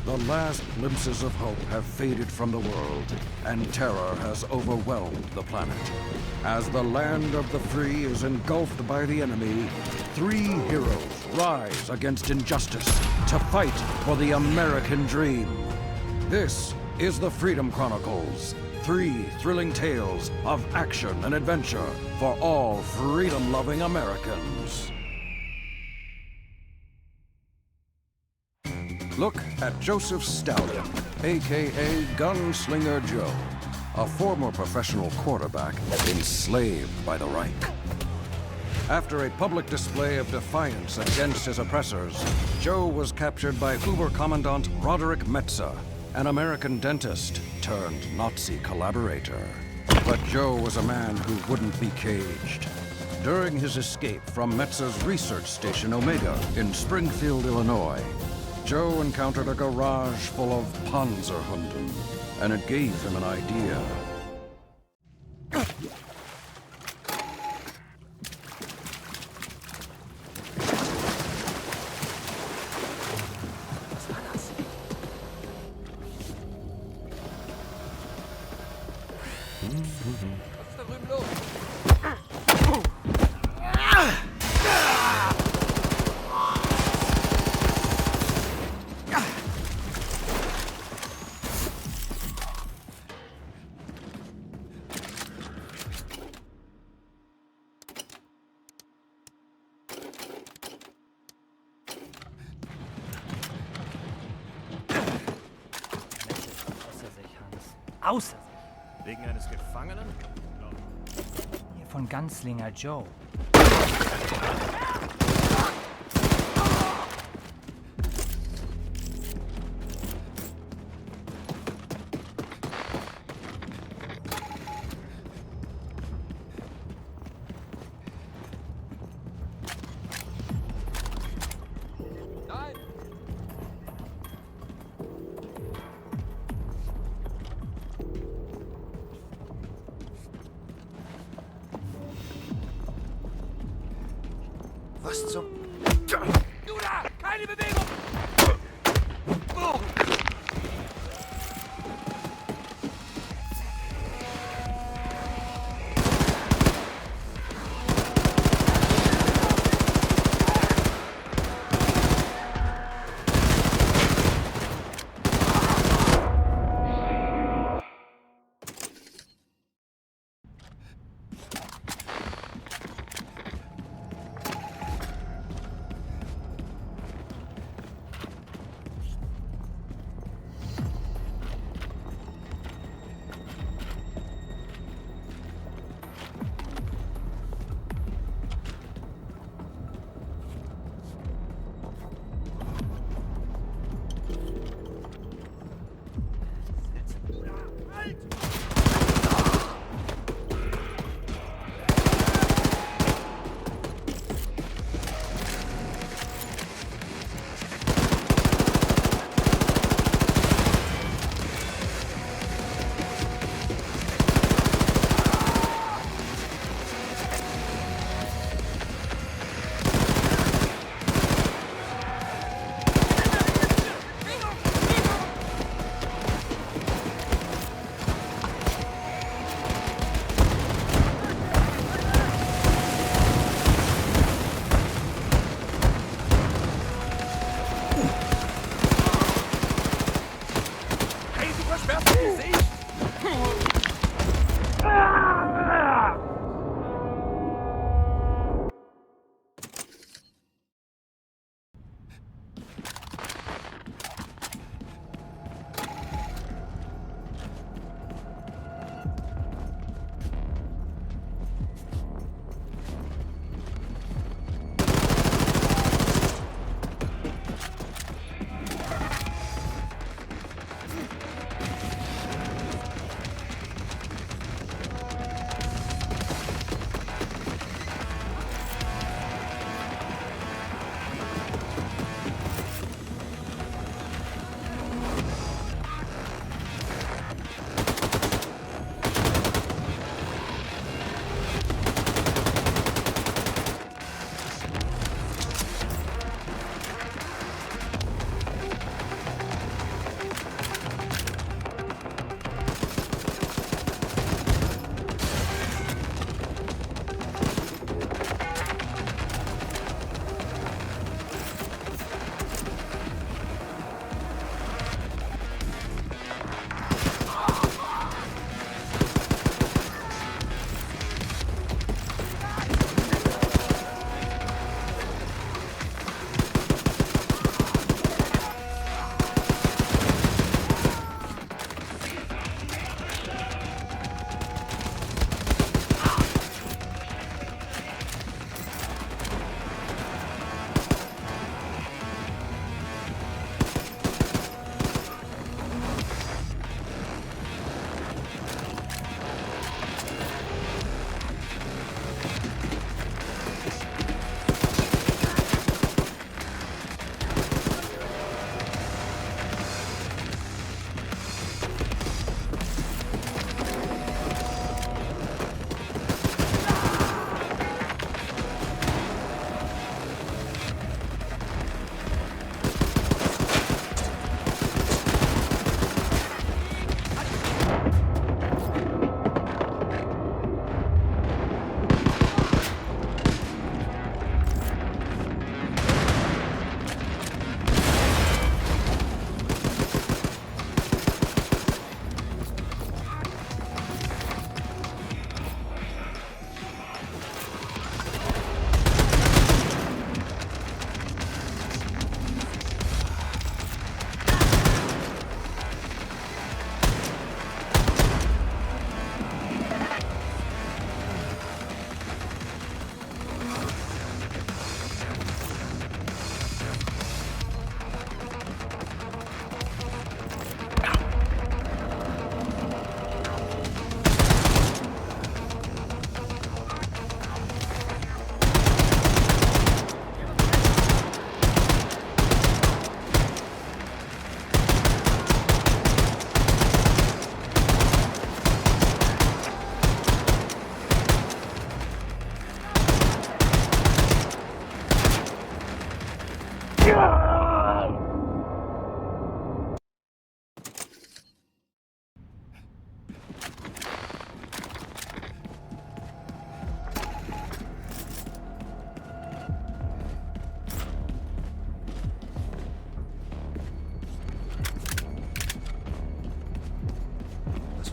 The last glimpses of hope have faded from the world, and terror has overwhelmed the planet. As the land of the free is engulfed by the enemy, 3 heroes rise against injustice to fight for the American dream. This is the Freedom Chronicles, 3 thrilling tales of action and adventure for all freedom-loving Americans. Look at Joseph Stallion, a.k.a. Gunslinger Joe, a former professional quarterback enslaved by the Reich. After a public display of defiance against his oppressors, Joe was captured by Uber-Commandant Roderick Metzer, an American dentist turned Nazi collaborator. But Joe was a man who wouldn't be caged. During his escape from Metzer's research station Omega in Springfield, Illinois, Joe encountered a garage full of Panzerhunden, and it gave him an idea. Außer Wegen eines Gefangenen? hier von Gunslinger Joe. Was zum... Judah! Keine Bewegung!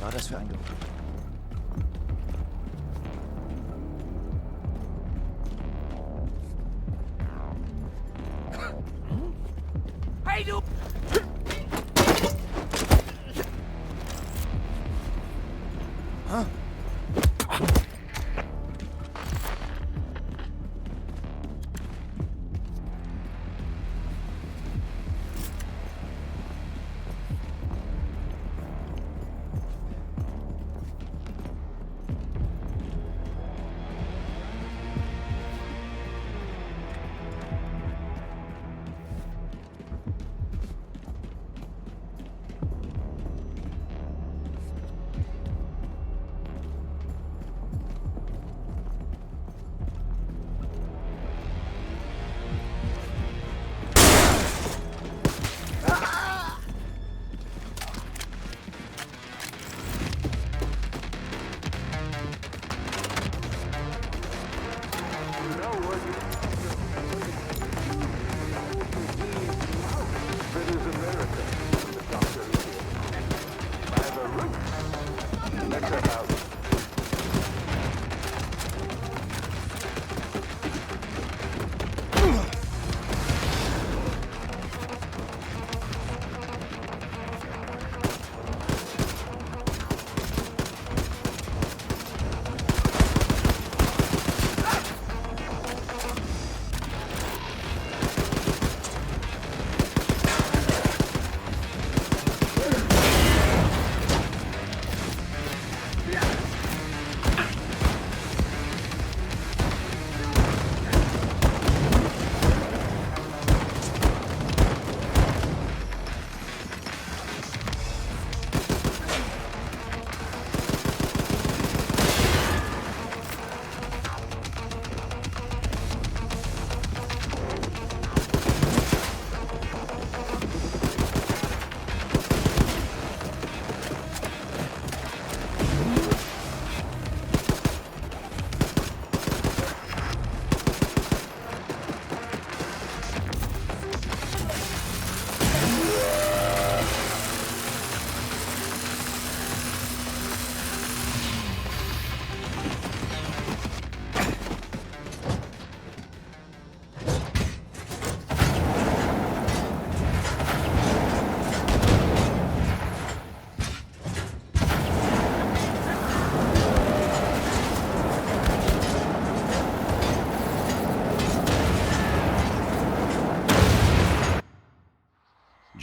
war das für ein Geruch? Hey, du!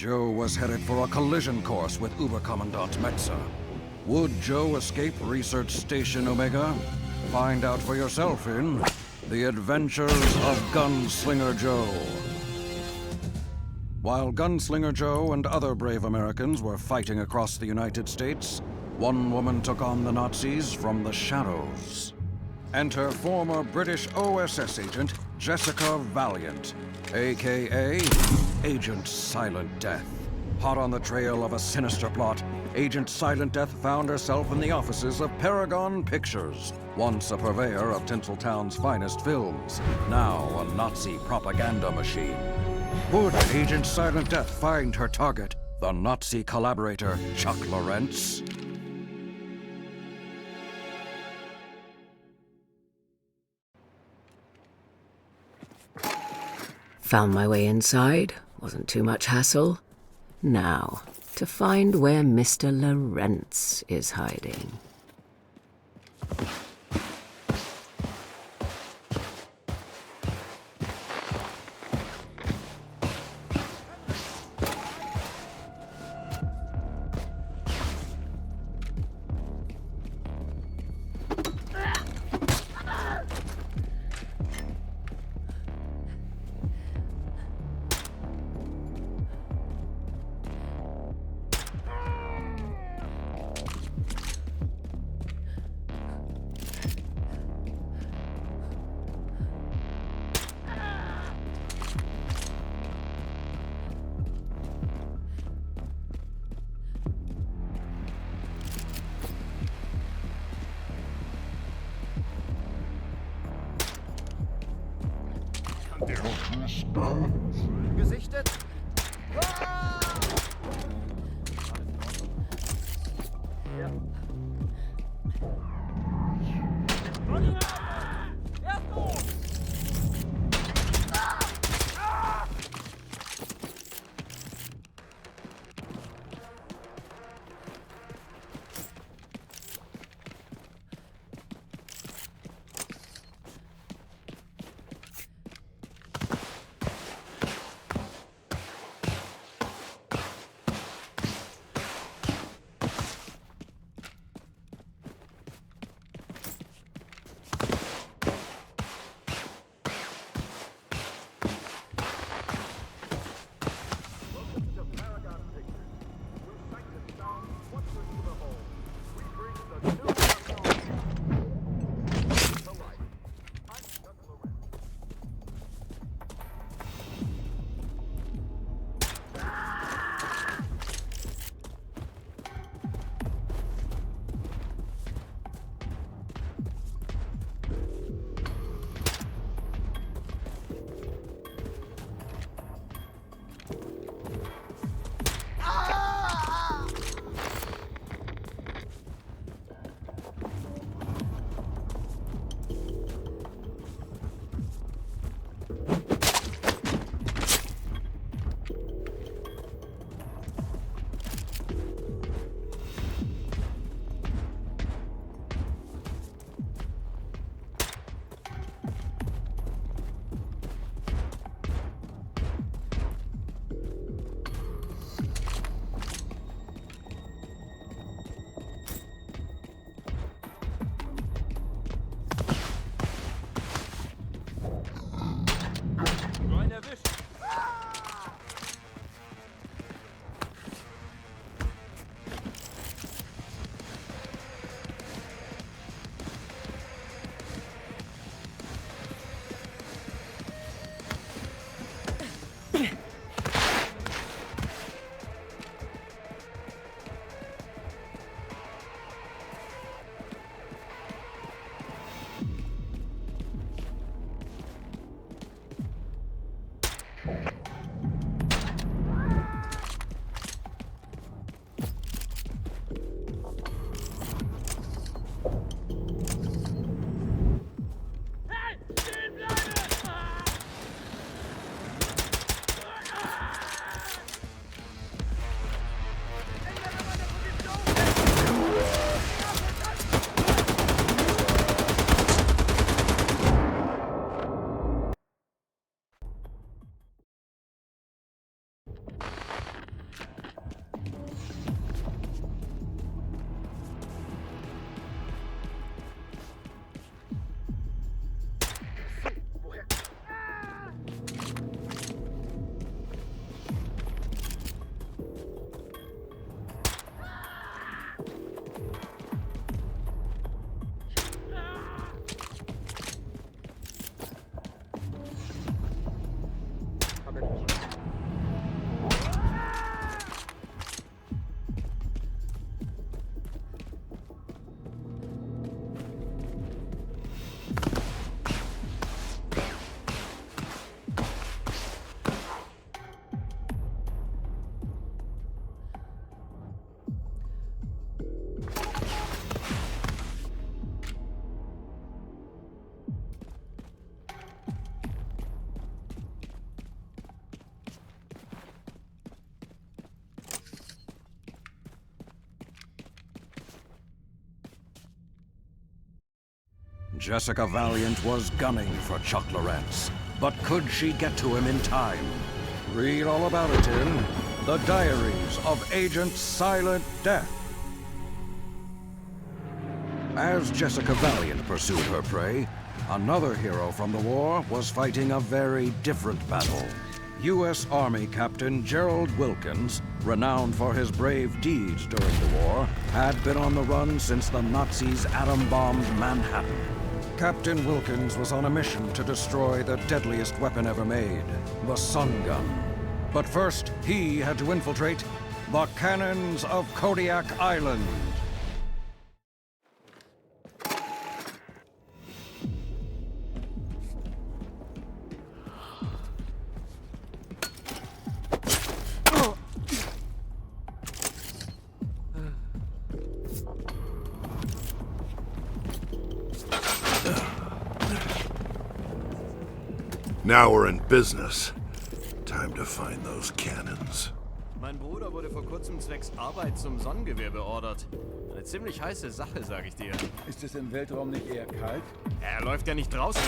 Joe was headed for a collision course with Uberkommandant Metzer. Would Joe escape Research Station Omega? Find out for yourself in The Adventures of Gunslinger Joe. While Gunslinger Joe and other brave Americans were fighting across the United States, one woman took on the Nazis from the shadows. Enter former British OSS agent Jessica Valiant, a.k.a. Agent Silent Death. Hot on the trail of a sinister plot, Agent Silent Death found herself in the offices of Paragon Pictures, once a purveyor of Tinseltown's finest films, now a Nazi propaganda machine. Would Agent Silent Death find her target, the Nazi collaborator Chuck Lorentz? Found my way inside. Wasn't too much hassle. Now, to find where Mr. Lorentz is hiding. Gesichtet? Ja. Jessica Valiant was gunning for Chuck Lorentz, but could she get to him in time? Read all about it in The Diaries of Agent Silent Death. As Jessica Valiant pursued her prey, another hero from the war was fighting a very different battle. U.S. Army Captain Gerald Wilkins, renowned for his brave deeds during the war, had been on the run since the Nazis atom-bombed Manhattan. Captain Wilkins was on a mission to destroy the deadliest weapon ever made, the Sun Gun. But first, he had to infiltrate the cannons of Kodiak Island. Now we're in business. Time to find those cannons. Mein Bruder wurde vor kurzem zwecks Arbeit zum Sonnengewehr beordert. Eine ziemlich heiße Sache, sag ich dir. Ist es im Weltraum nicht eher kalt? Er läuft ja nicht draußen.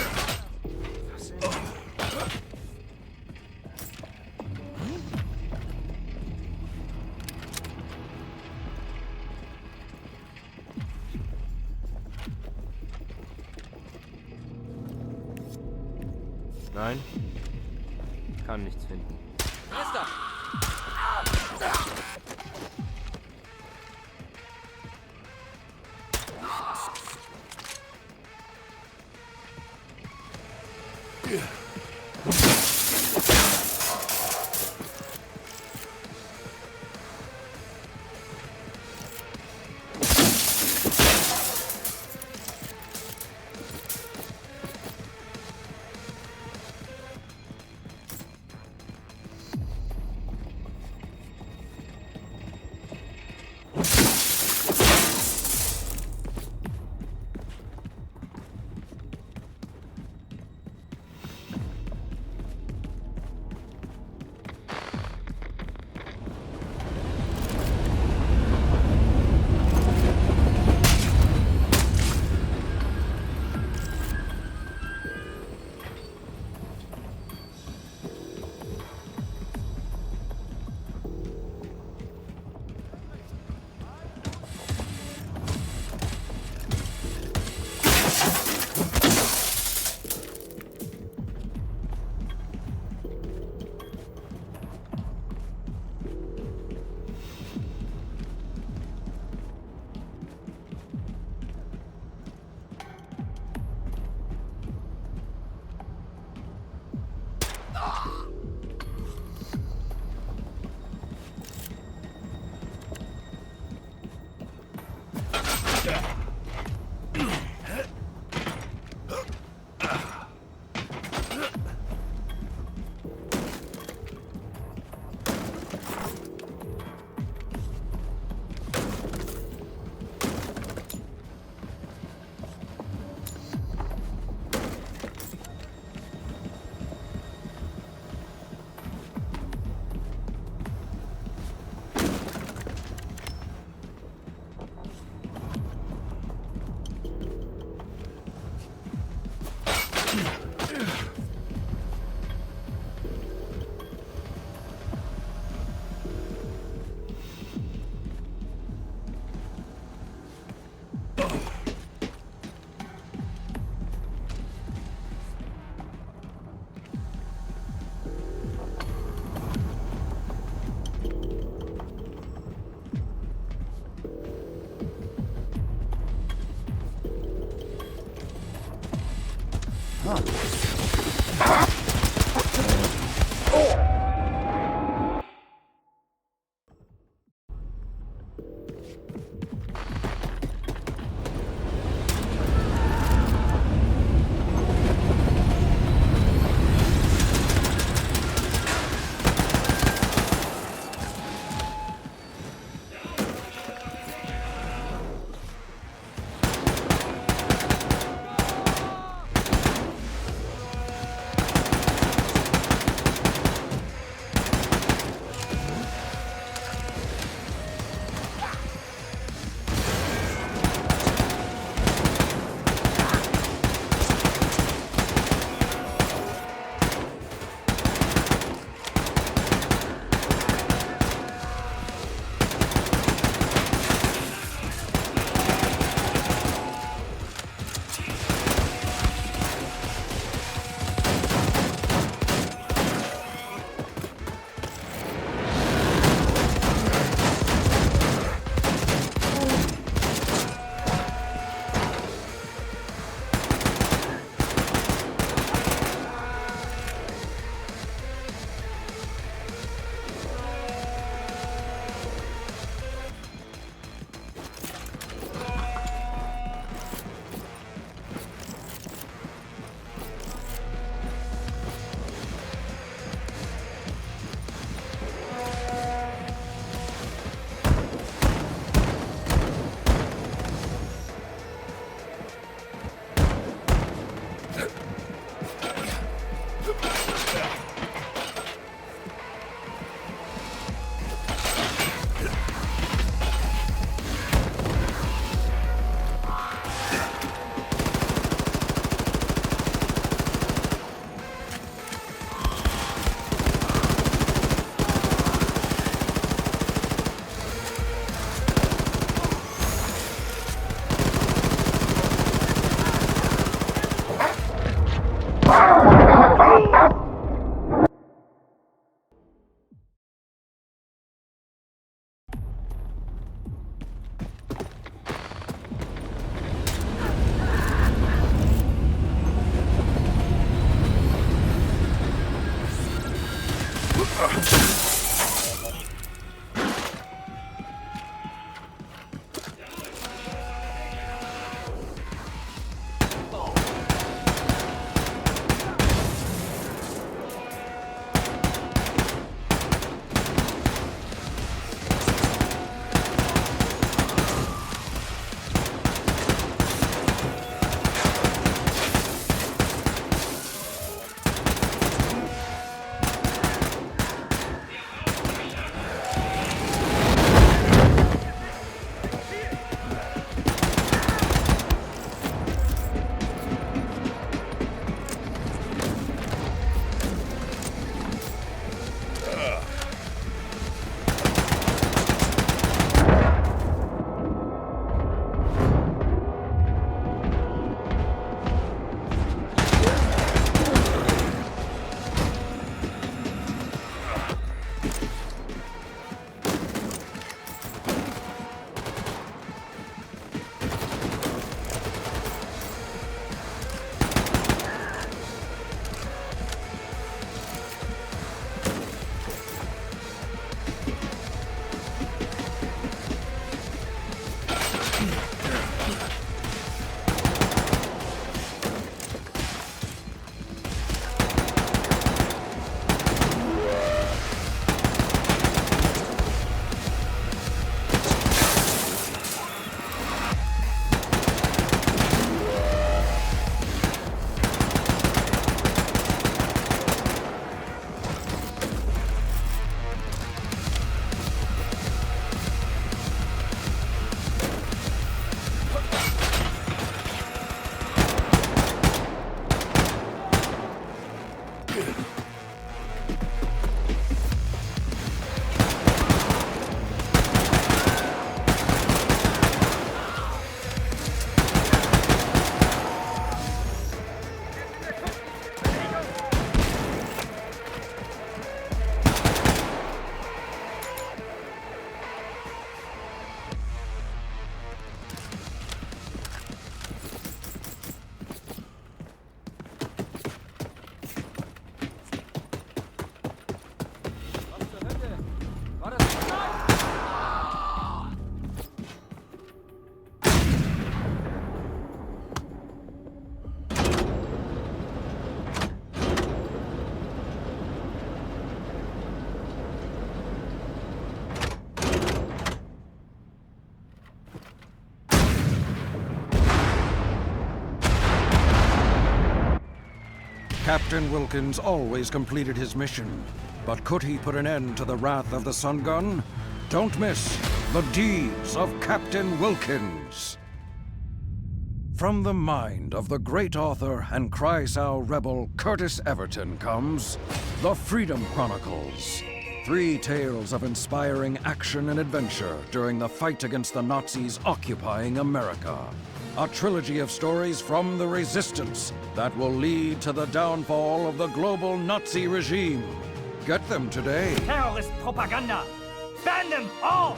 Nein, kann nichts finden. Meister! Captain Wilkins always completed his mission. But could he put an end to the wrath of the Sun Gun? Don't miss the deeds of Captain Wilkins. From the mind of the great author and Kreisau rebel Curtis Everton comes The Freedom Chronicles. 3 tales of inspiring action and adventure during the fight against the Nazis occupying America. A trilogy of stories from the resistance that will lead to the downfall of the global Nazi regime. Get them today. Terrorist propaganda! Ban them all!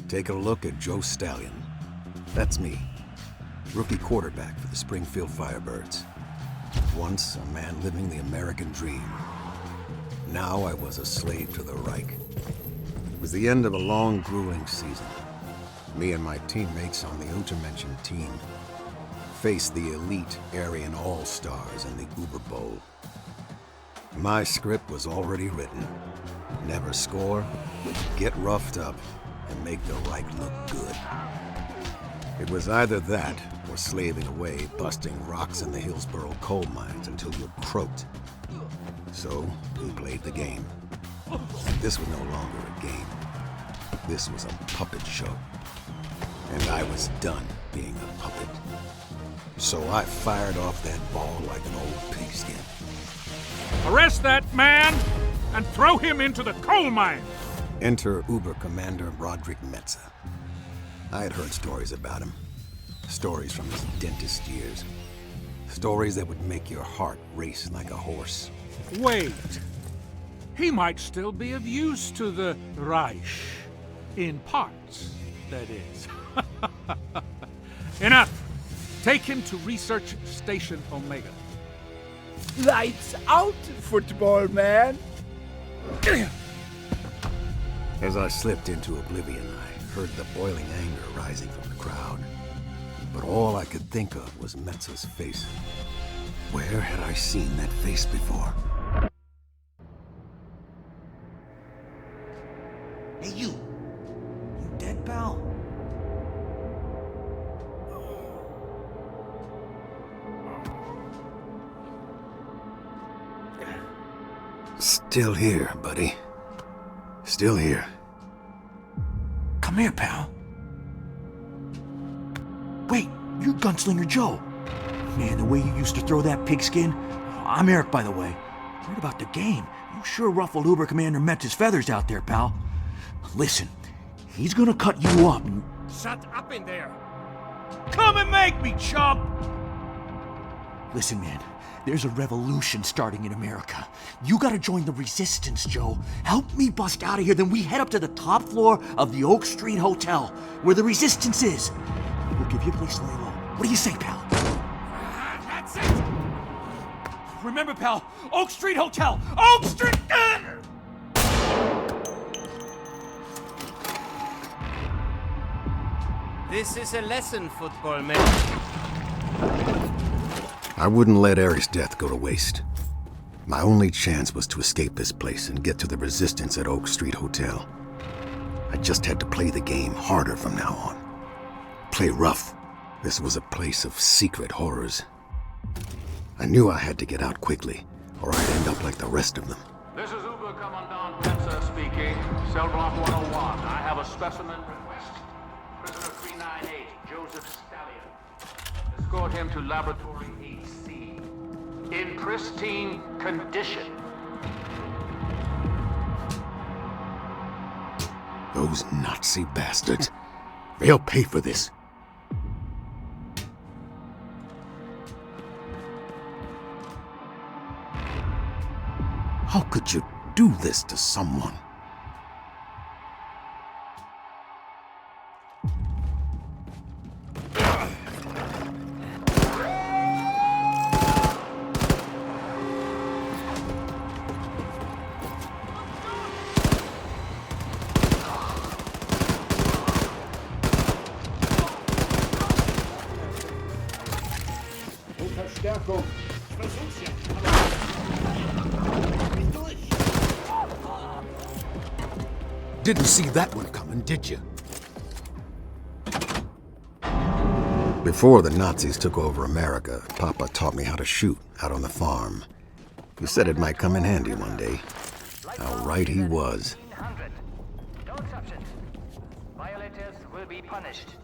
Take a look at Joe Stallion. That's me. Rookie quarterback for the Springfield Firebirds. Once a man living the American dream. Now I was a slave to the Reich. It was the end of a long, grueling season. Me and my teammates on the Untermenschen team faced the elite Aryan All-Stars in the Uber Bowl. My script was already written. Never score, get roughed up, and make the Reich look good. It was either that, or slaving away, busting rocks in the Hillsborough coal mines until you croaked. So, we played the game. This was no longer a game. This was a puppet show. And I was done being a puppet. So I fired off that ball like an old pigskin. Arrest that man and throw him into the coal mine! Enter Uber Commander Roderick Metze. I had heard stories about him. Stories from his dentist years. Stories that would make your heart race like a horse. Wait. He might still be of use to the Reich. In parts, that is. Enough! Take him to Research Station Omega. Lights out, football man! As I slipped into oblivion, I heard the boiling anger rising from the crowd. But all I could think of was Metze's face. Where had I seen that face before? Hey, you! You dead, pal? Still here, buddy. Still here. Come here, pal. Wait, you're Gunslinger Joe. Man, the way you used to throw that pigskin. I'm Eric, by the way. Heard about the game. You sure ruffled Uber Commander Mentz's feathers out there, pal. Listen, he's gonna cut you up and... Shut up in there! Come and make me, chump! Listen, man, there's a revolution starting in America. You gotta join the resistance, Joe. Help me bust out of here, then we head up to the top floor of the Oak Street Hotel, where the resistance is. We'll give you a place to lay low. What do you say, pal? That's it! Remember, pal, Oak Street Hotel! Oak Street! This is a lesson, football man. I wouldn't let Eric's death go to waste. My only chance was to escape this place and get to the resistance at Oak Street Hotel. I just had to play the game harder from now on. Play rough. This was a place of secret horrors. I knew I had to get out quickly, or I'd end up like the rest of them. This is Uber Commandant Pensa speaking. Cell block 101. I have a specimen request. Prisoner 398, Joseph Stallion. Escort him to Laboratory 8C. In pristine condition. Those Nazi bastards. They'll pay for this. How could you do this to someone? Didn't see that one coming, did you? Before the Nazis took over America, Papa taught me how to shoot out on the farm. He said it might come in handy one day. How right he was. No exceptions. Violators will be punished.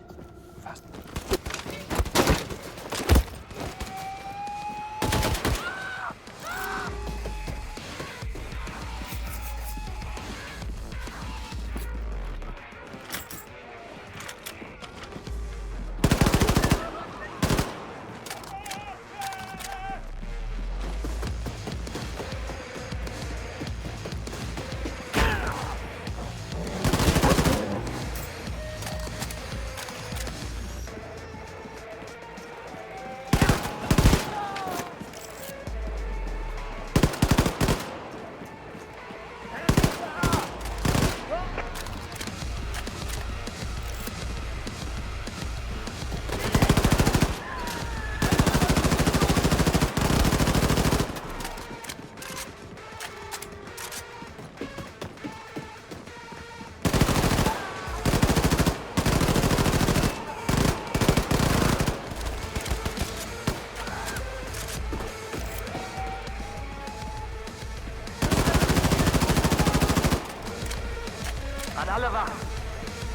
An alle Wachen.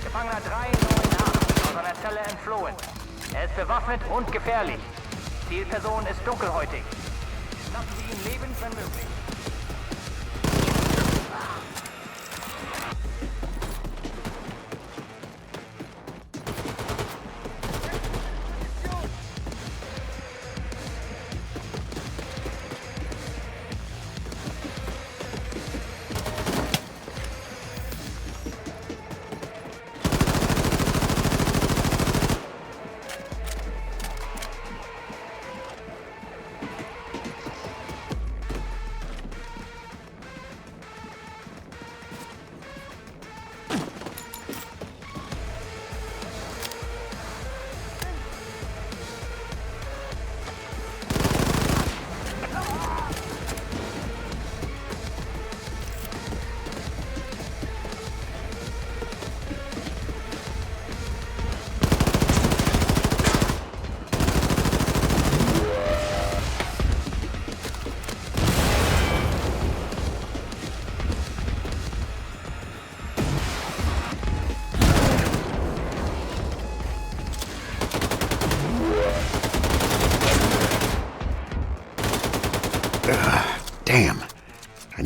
Gefangener 398 aus einer Zelle entflohen. Er ist bewaffnet und gefährlich. Zielperson ist dunkelhäutig. Lassen Sie ihn leben, wenn möglich.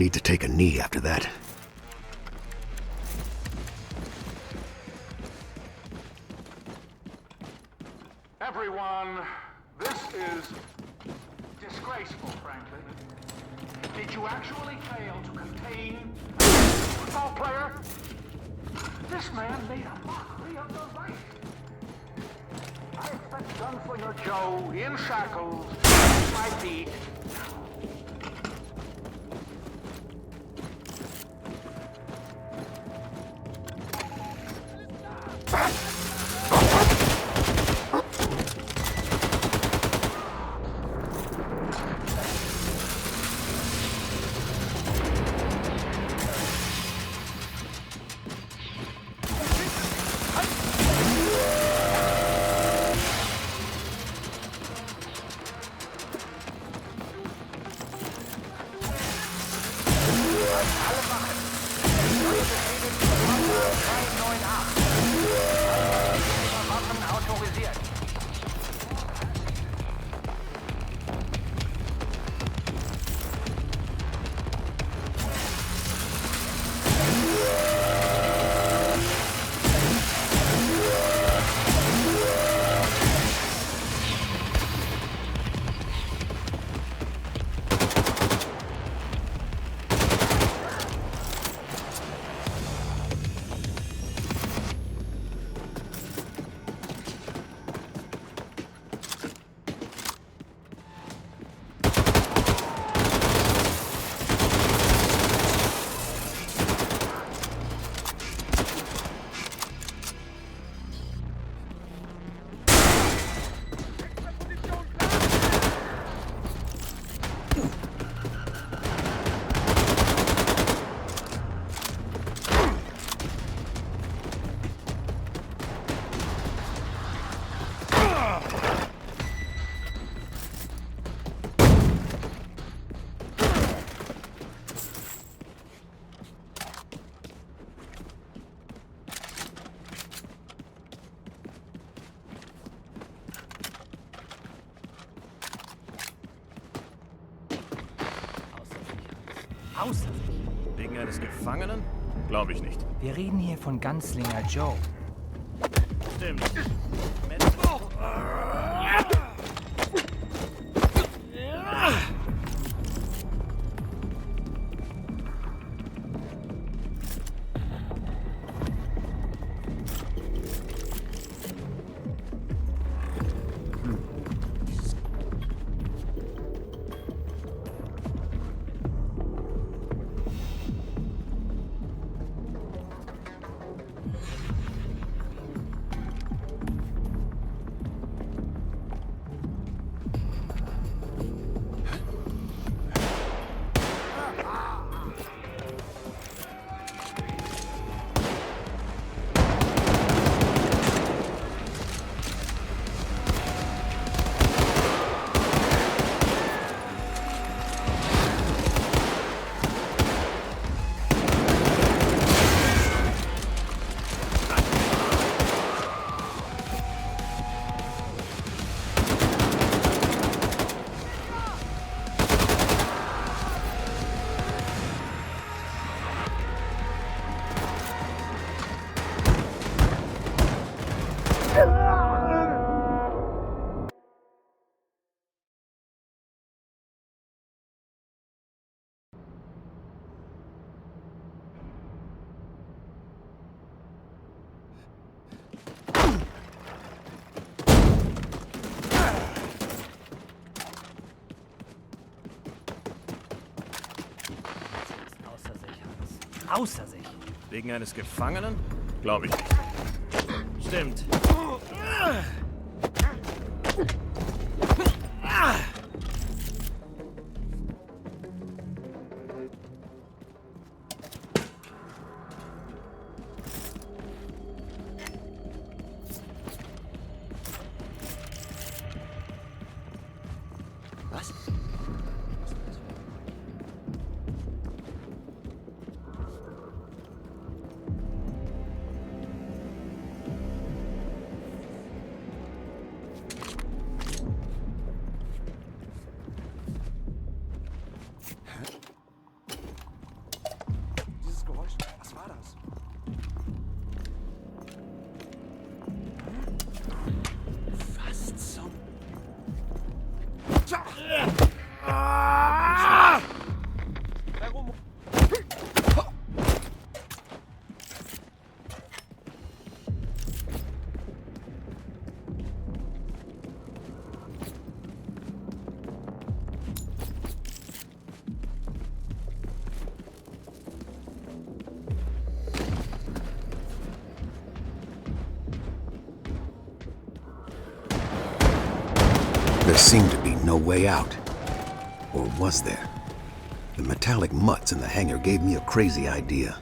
need to take a knee after that. Everyone, this is disgraceful, frankly. Did you actually fail to contain a football player? This man made a mockery of the right. I expect Gunslinger Joe in shackles at my feet. Außer Wegen eines Gefangenen? Glaube ich nicht. wir reden hier von Gunslinger Joe. Stimmt. Außer sich. Wegen eines Gefangenen? Glaube ich nicht. Stimmt. Was? There seemed to be no way out. Or was there? The metallic mutts in the hangar gave me a crazy idea.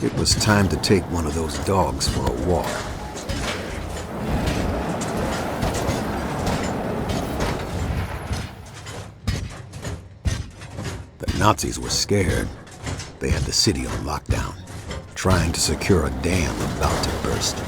It was time to take one of those dogs for a walk. The Nazis were scared. They had the city on lockdown, trying to secure a dam about to burst.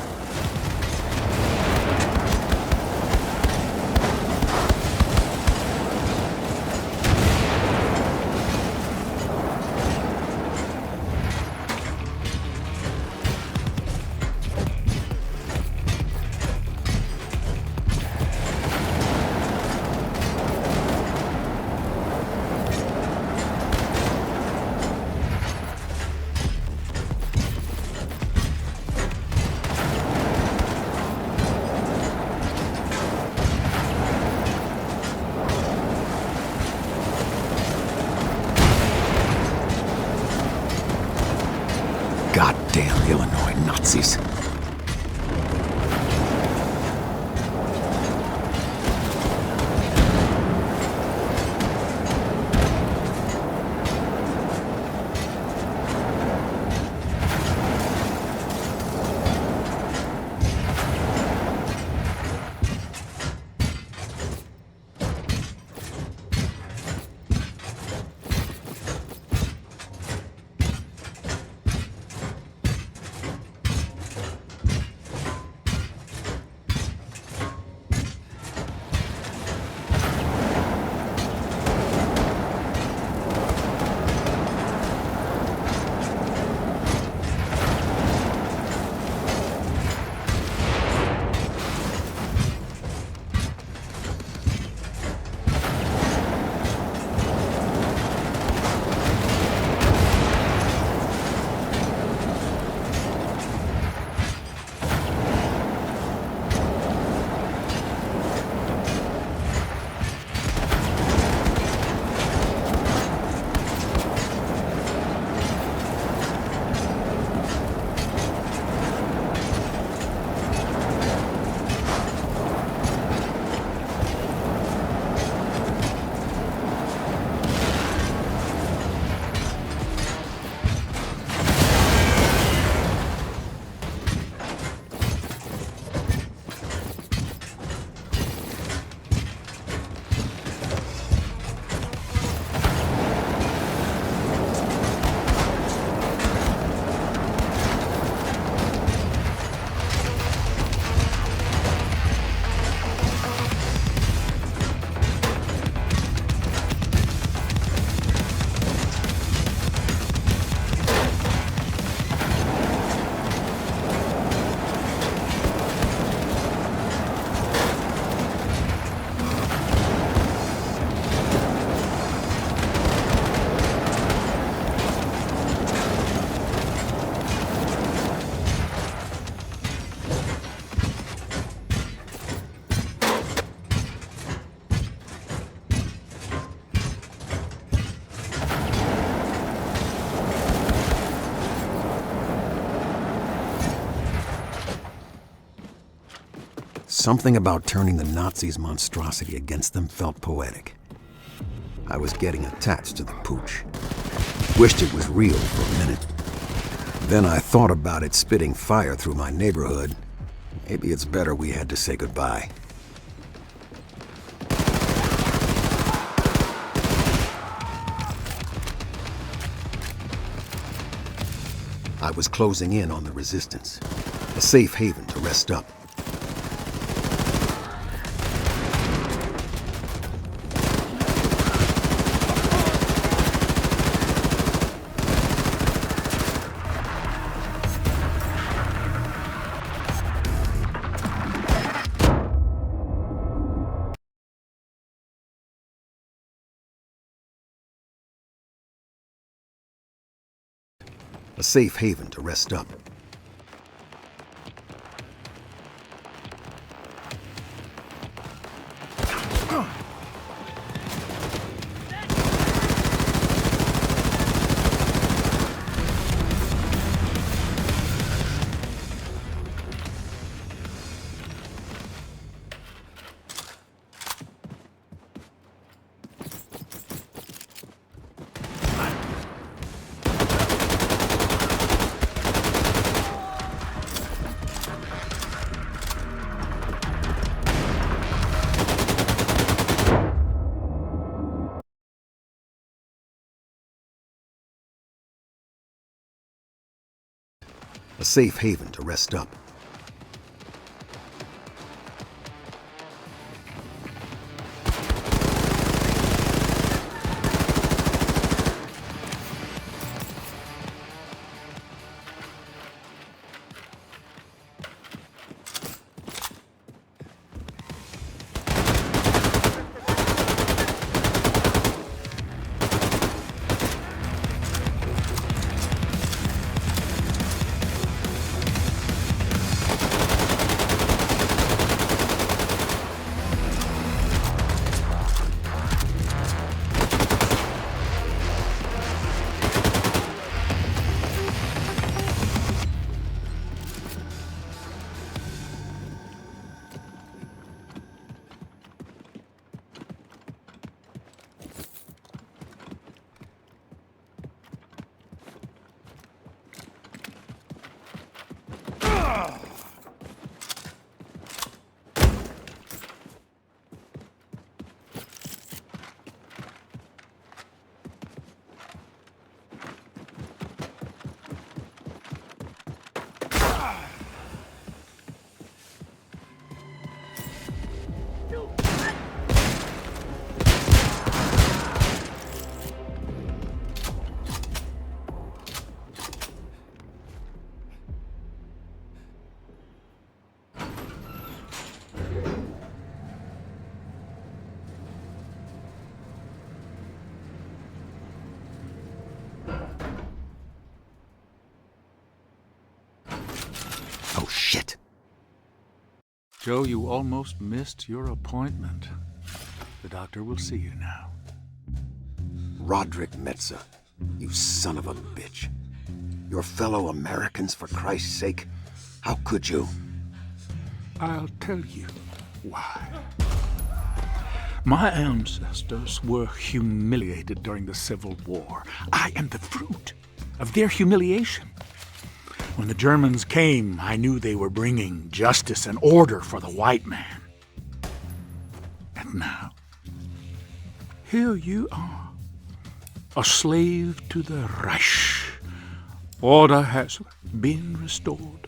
Goddamn Illinois Nazis. Something about turning the Nazis' monstrosity against them felt poetic. I was getting attached to the pooch. Wished it was real for a minute. Then I thought about it spitting fire through my neighborhood. Maybe it's better we had to say goodbye. I was closing in on the resistance, a safe haven to rest up. A safe haven to rest up. A safe haven to rest up. Oh, shit. Joe, you almost missed your appointment. The doctor will see you now. Roderick Metza, you son of a bitch. Your fellow Americans, for Christ's sake. How could you? I'll tell you why. My ancestors were humiliated during the Civil War. I am the fruit of their humiliation. When the Germans came, I knew they were bringing justice and order for the white man. And now, here you are, a slave to the Reich. Order has been restored,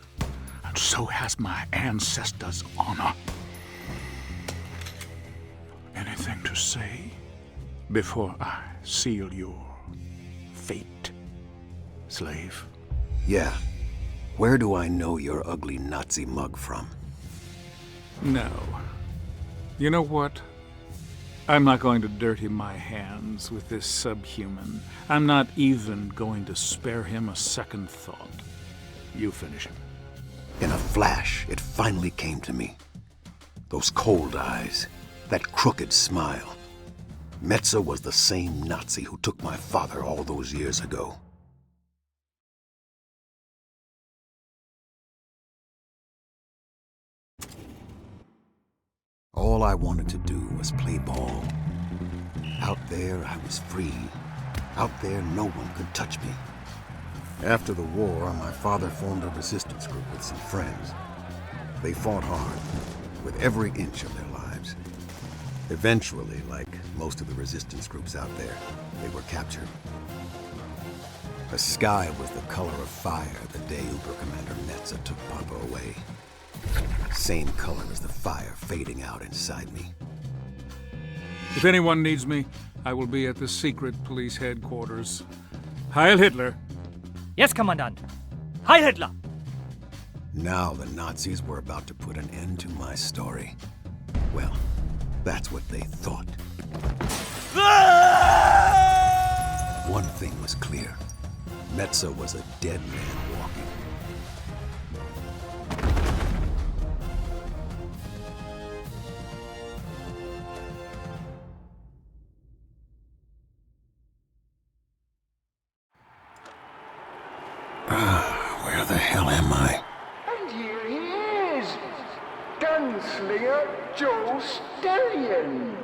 and so has my ancestors' honor. Anything to say before I seal your fate, slave? Yeah. Where do I know your ugly Nazi mug from? No. You know what? I'm not going to dirty my hands with this subhuman. I'm not even going to spare him a second thought. You finish him. In a flash, it finally came to me. Those cold eyes, that crooked smile. Metza was the same Nazi who took my father all those years ago. All I wanted to do was play ball. Out there, I was free. Out there, no one could touch me. After the war, my father formed a resistance group with some friends. They fought hard, with every inch of their lives. Eventually, like most of the resistance groups out there, they were captured. The sky was the color of fire the day Uber Commander Metza took Papa away. Same color as the fire fading out inside me. If anyone needs me, I will be at the secret police headquarters. Heil Hitler! Yes, Commandant. Heil Hitler! Now the Nazis were about to put an end to my story. Well, that's what they thought. One thing was clear. Metza was a dead man walking. Where the hell am I? And here he is! Gunslinger Joe Stallion!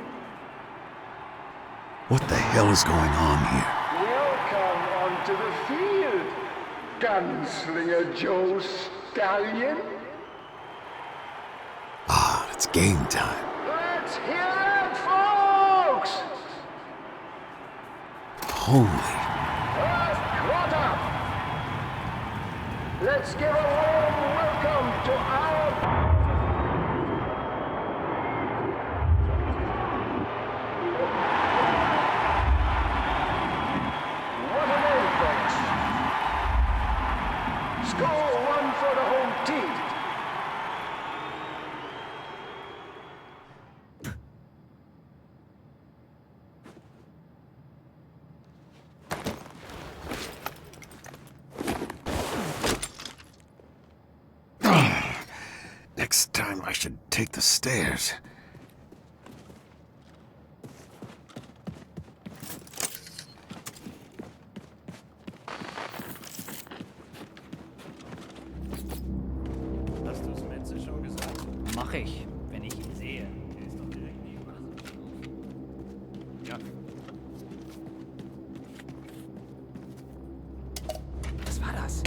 What the hell is going on here? Welcome onto the field, Gunslinger Joe Stallion! Ah, it's game time. Let's hear it, folks! Holy. Quarter! Let's give a warm welcome to our... What a name, folks! Score one for the home team. Next time I should take the stairs. Hast du's Metze schon gesagt? Mach ich, wenn ich ihn sehe. Der ist doch direkt neben uns. Ja. Was war das?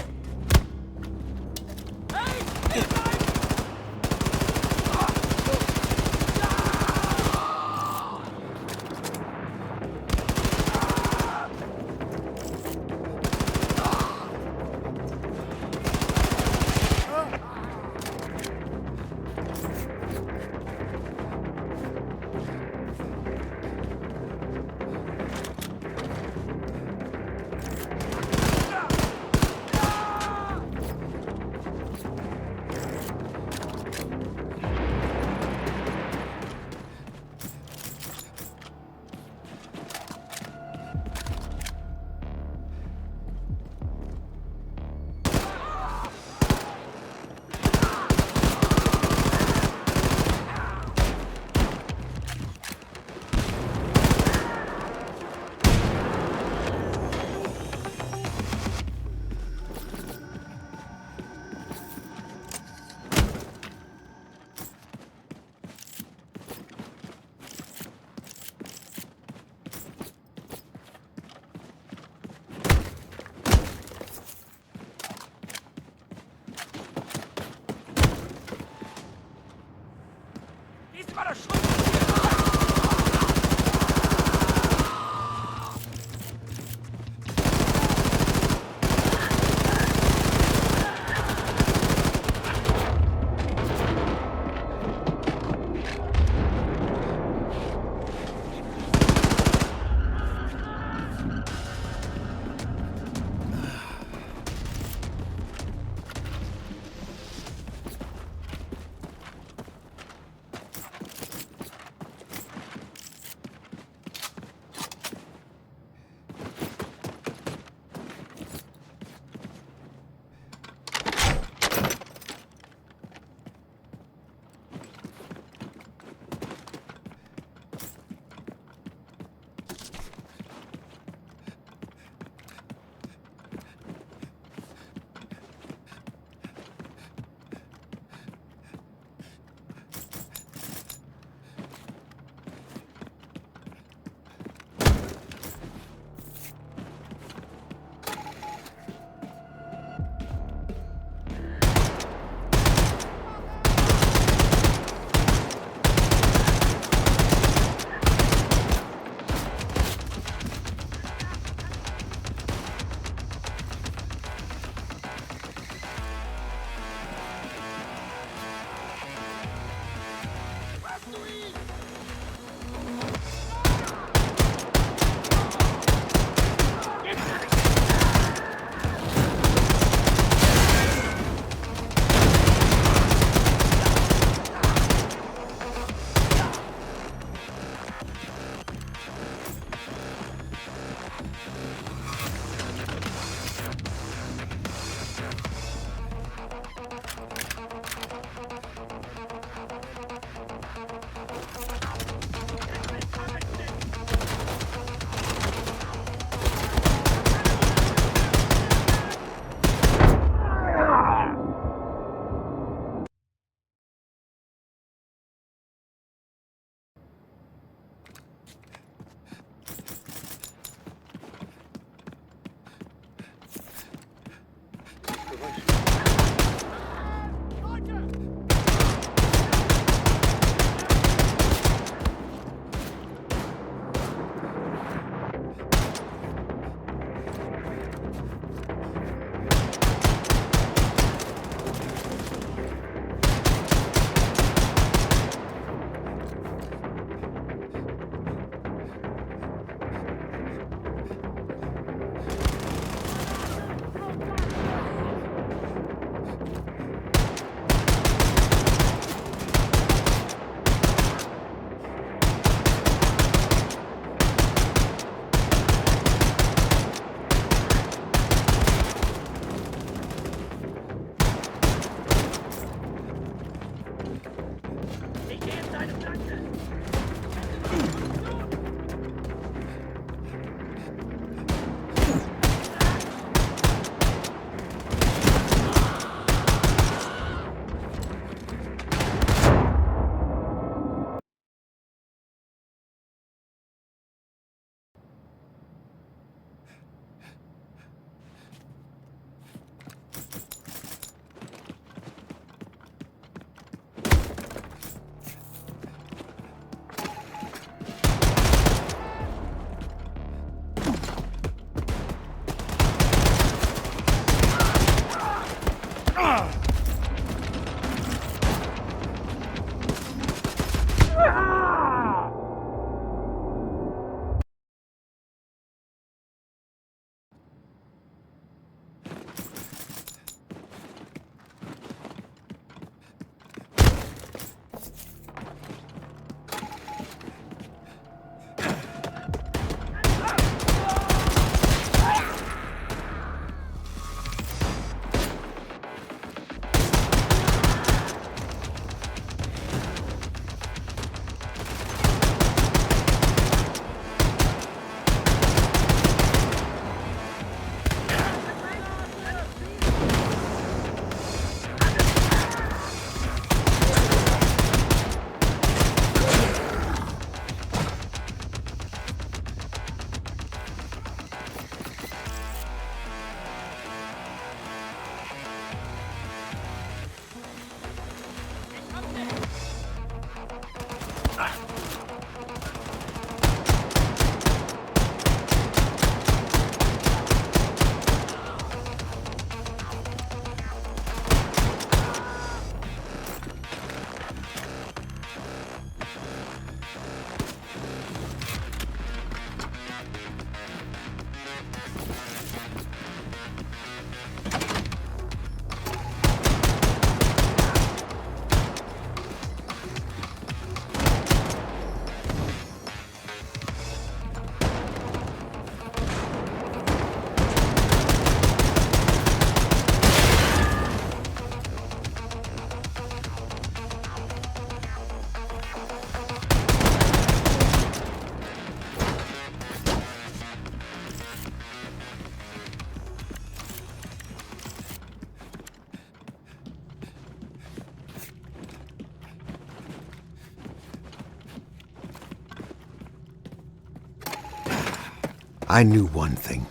I knew one thing,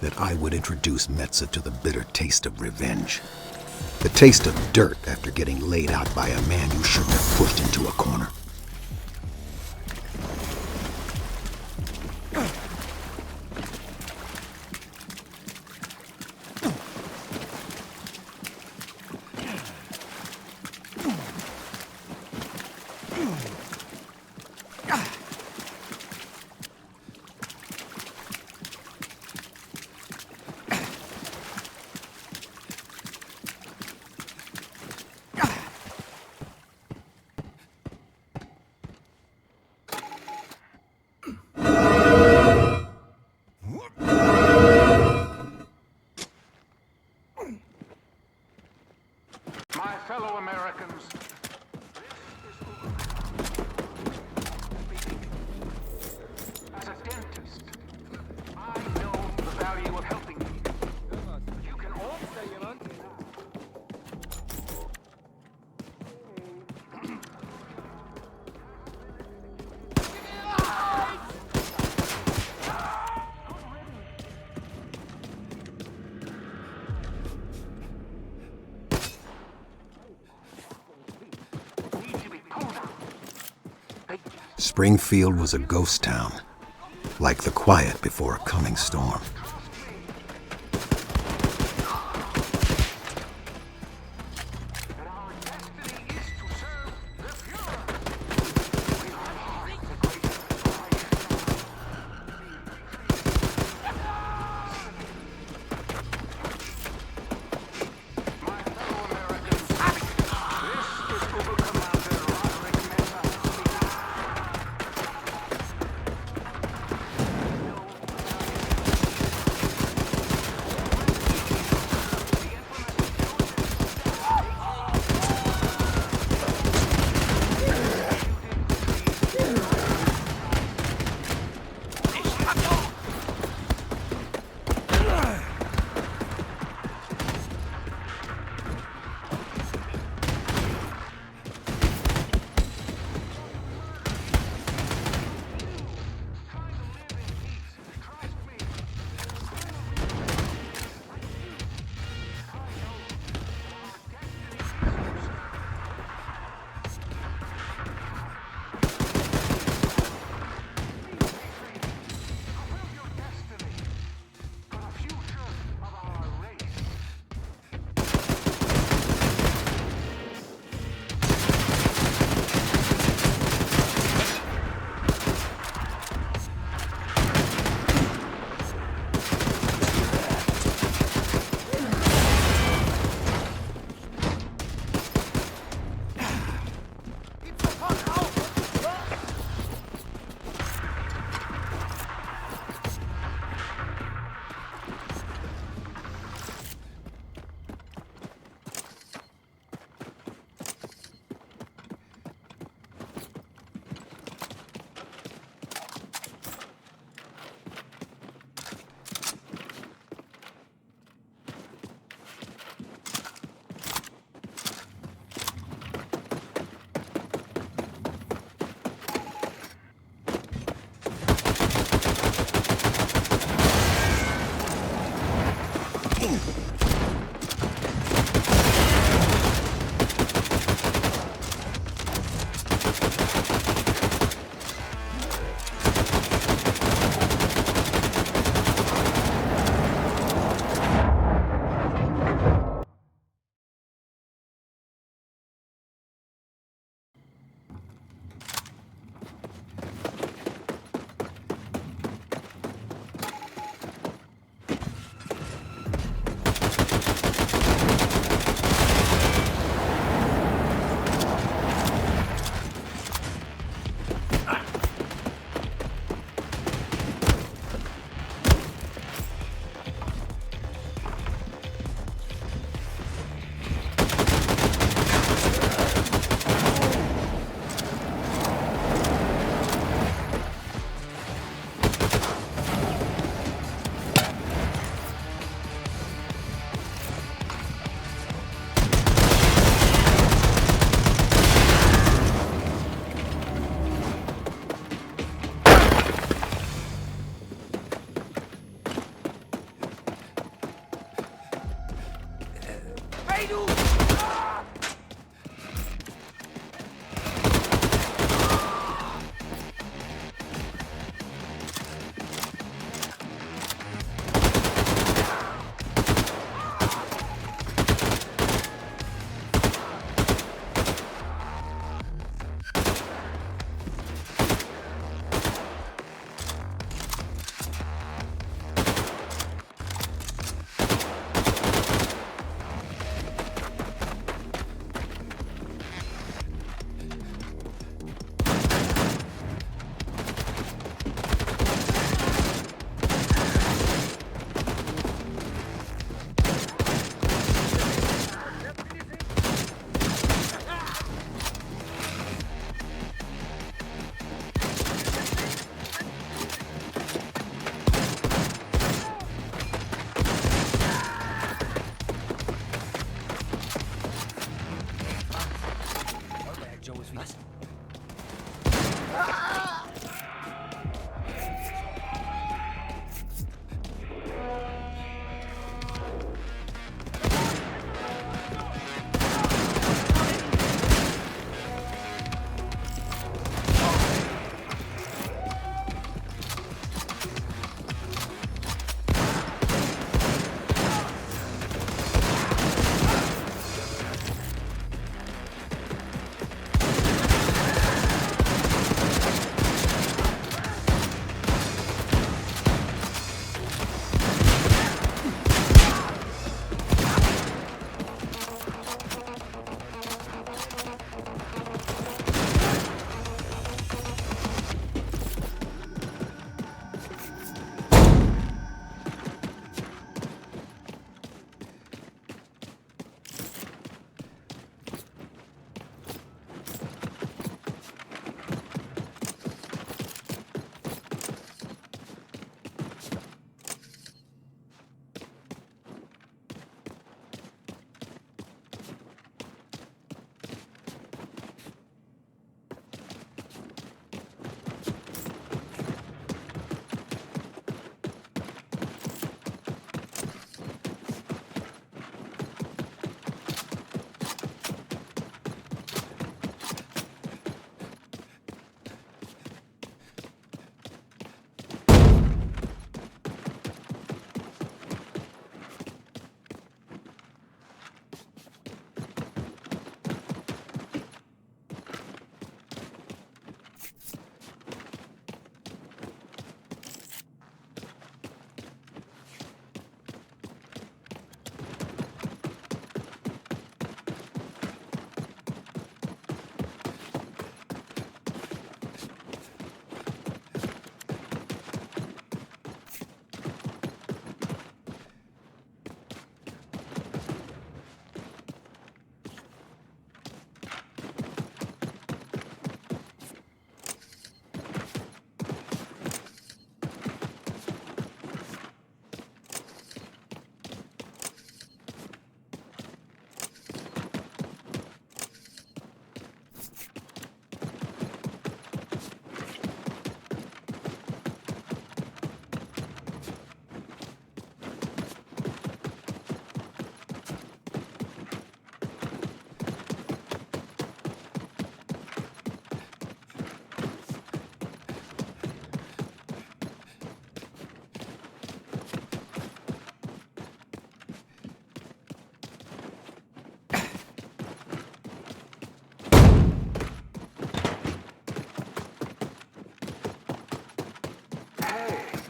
that I would introduce Metza to the bitter taste of revenge. The taste of dirt after getting laid out by a man you shouldn't have pushed into a corner. Springfield was a ghost town, like the quiet before a coming storm.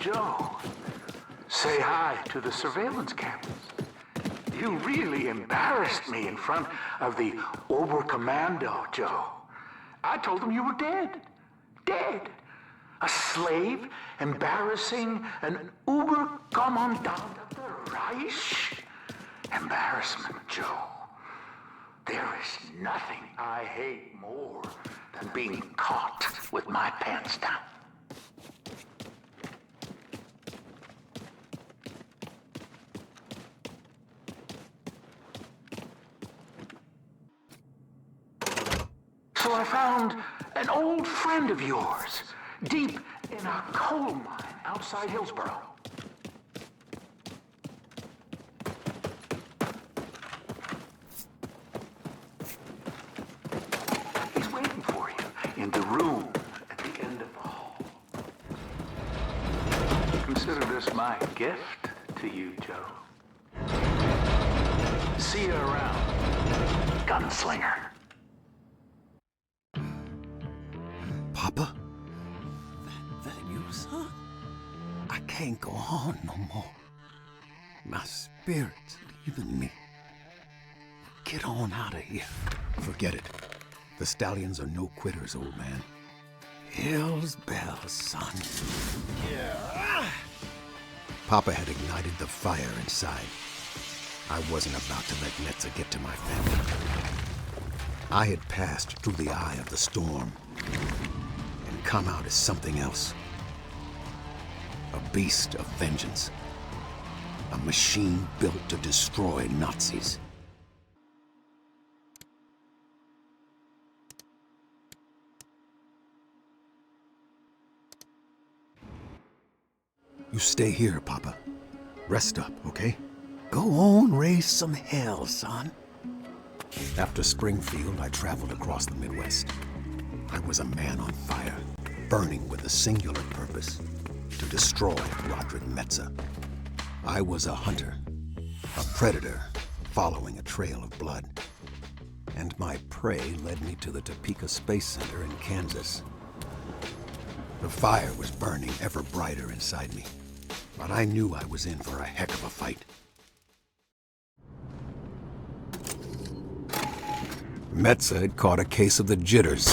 Joe. Say hi to the surveillance cameras. You really embarrassed me in front of the Oberkommando, Joe. I told them you were dead. Dead. A slave embarrassing an Oberkommandant of the Reich? Embarrassment, Joe. There is nothing I hate more than being caught with my pants down. So I found an old friend of yours, deep in a coal mine outside Hillsborough. He's waiting for you in the room at the end of the hall. Consider this my gift to you, Joe. See you around, Gunslinger. Papa? That you, son? I can't go on no more. My spirit's leaving me. Get on out of here. Forget it. The Stallions are no quitters, old man. Hell's bells, son. Yeah. Papa had ignited the fire inside. I wasn't about to let Netza get to my family. I had passed through the eye of the storm and come out as something else. A beast of vengeance. A machine built to destroy Nazis. You stay here, Papa. Rest up, okay? Go on, raise some hell, son. After Springfield, I traveled across the Midwest. I was a man on fire, burning with a singular purpose, to destroy Roderick Metza. I was a hunter, a predator, following a trail of blood. And my prey led me to the Topeka Space Center in Kansas. The fire was burning ever brighter inside me, but I knew I was in for a heck of a fight. Metza had caught a case of the jitters,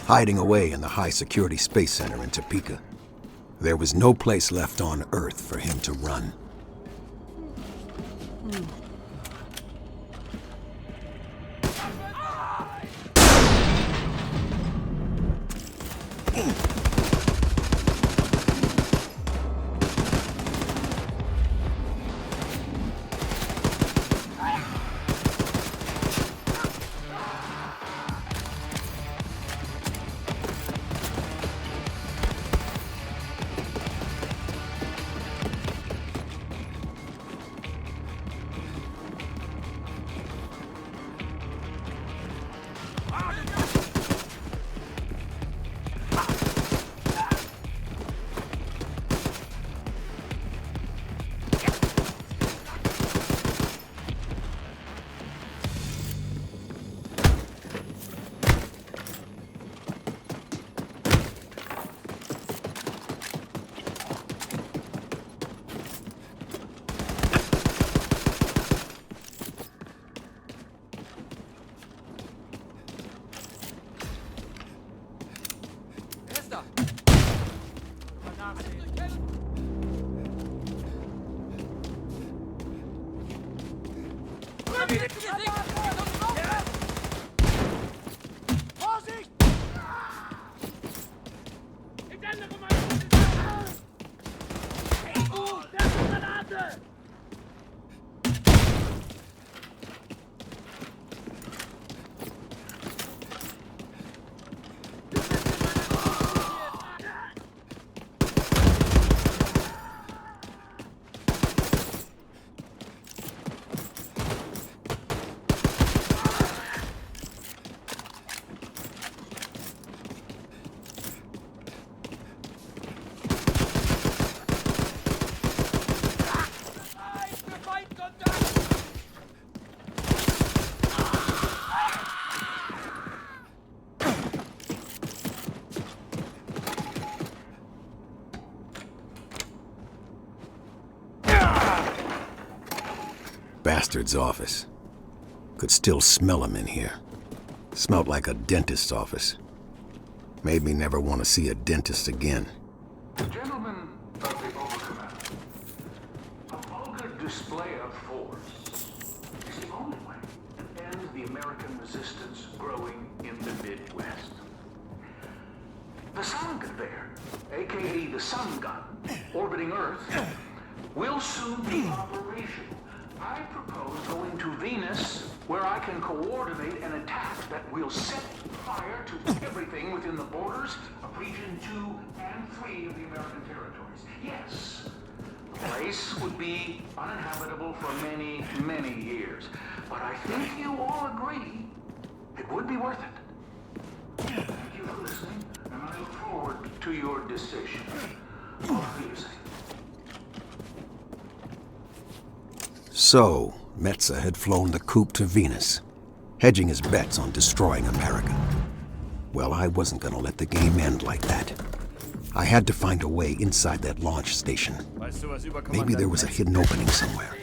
hiding away in the high-security Space Center in Topeka. There was no place left on Earth for him to run. bastard's office. Could still smell him in here. Smelled like a dentist's office. Made me never want to see a dentist again. Gentlemen of the Overcommand, a vulgar display of force is the only way to end the American resistance growing in the Midwest. The saga there, aka the sun gun, orbiting Earth, will soon be operational. I propose going to Venus, where I can coordinate an attack that will set fire to everything within the borders of Region 2 and 3 of the American territories. Yes, the place would be uninhabitable for many, many years. But I think you all agree it would be worth it. Thank you for listening, and I look forward to your decision. Auf Wiedersehen. So, Metza had flown the coupe to Venus, hedging his bets on destroying America. Well, I wasn't gonna let the game end like that. I had to find a way inside that launch station. Maybe there was a hidden opening somewhere.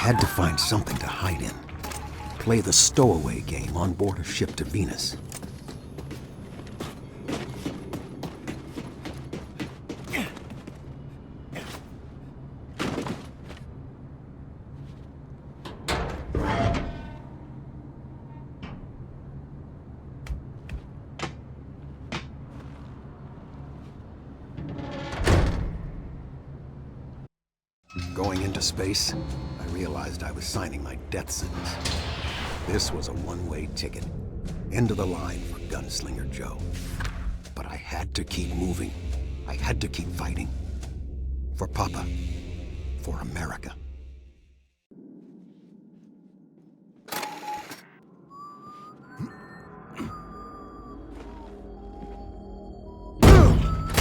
had to find something to hide in. Play the stowaway game on board a ship to Venus. Going into space, I realized I was signing my death sentence. This was a one-way ticket. End of the line for Gunslinger Joe. But I had to keep moving. I had to keep fighting. For Papa. For America.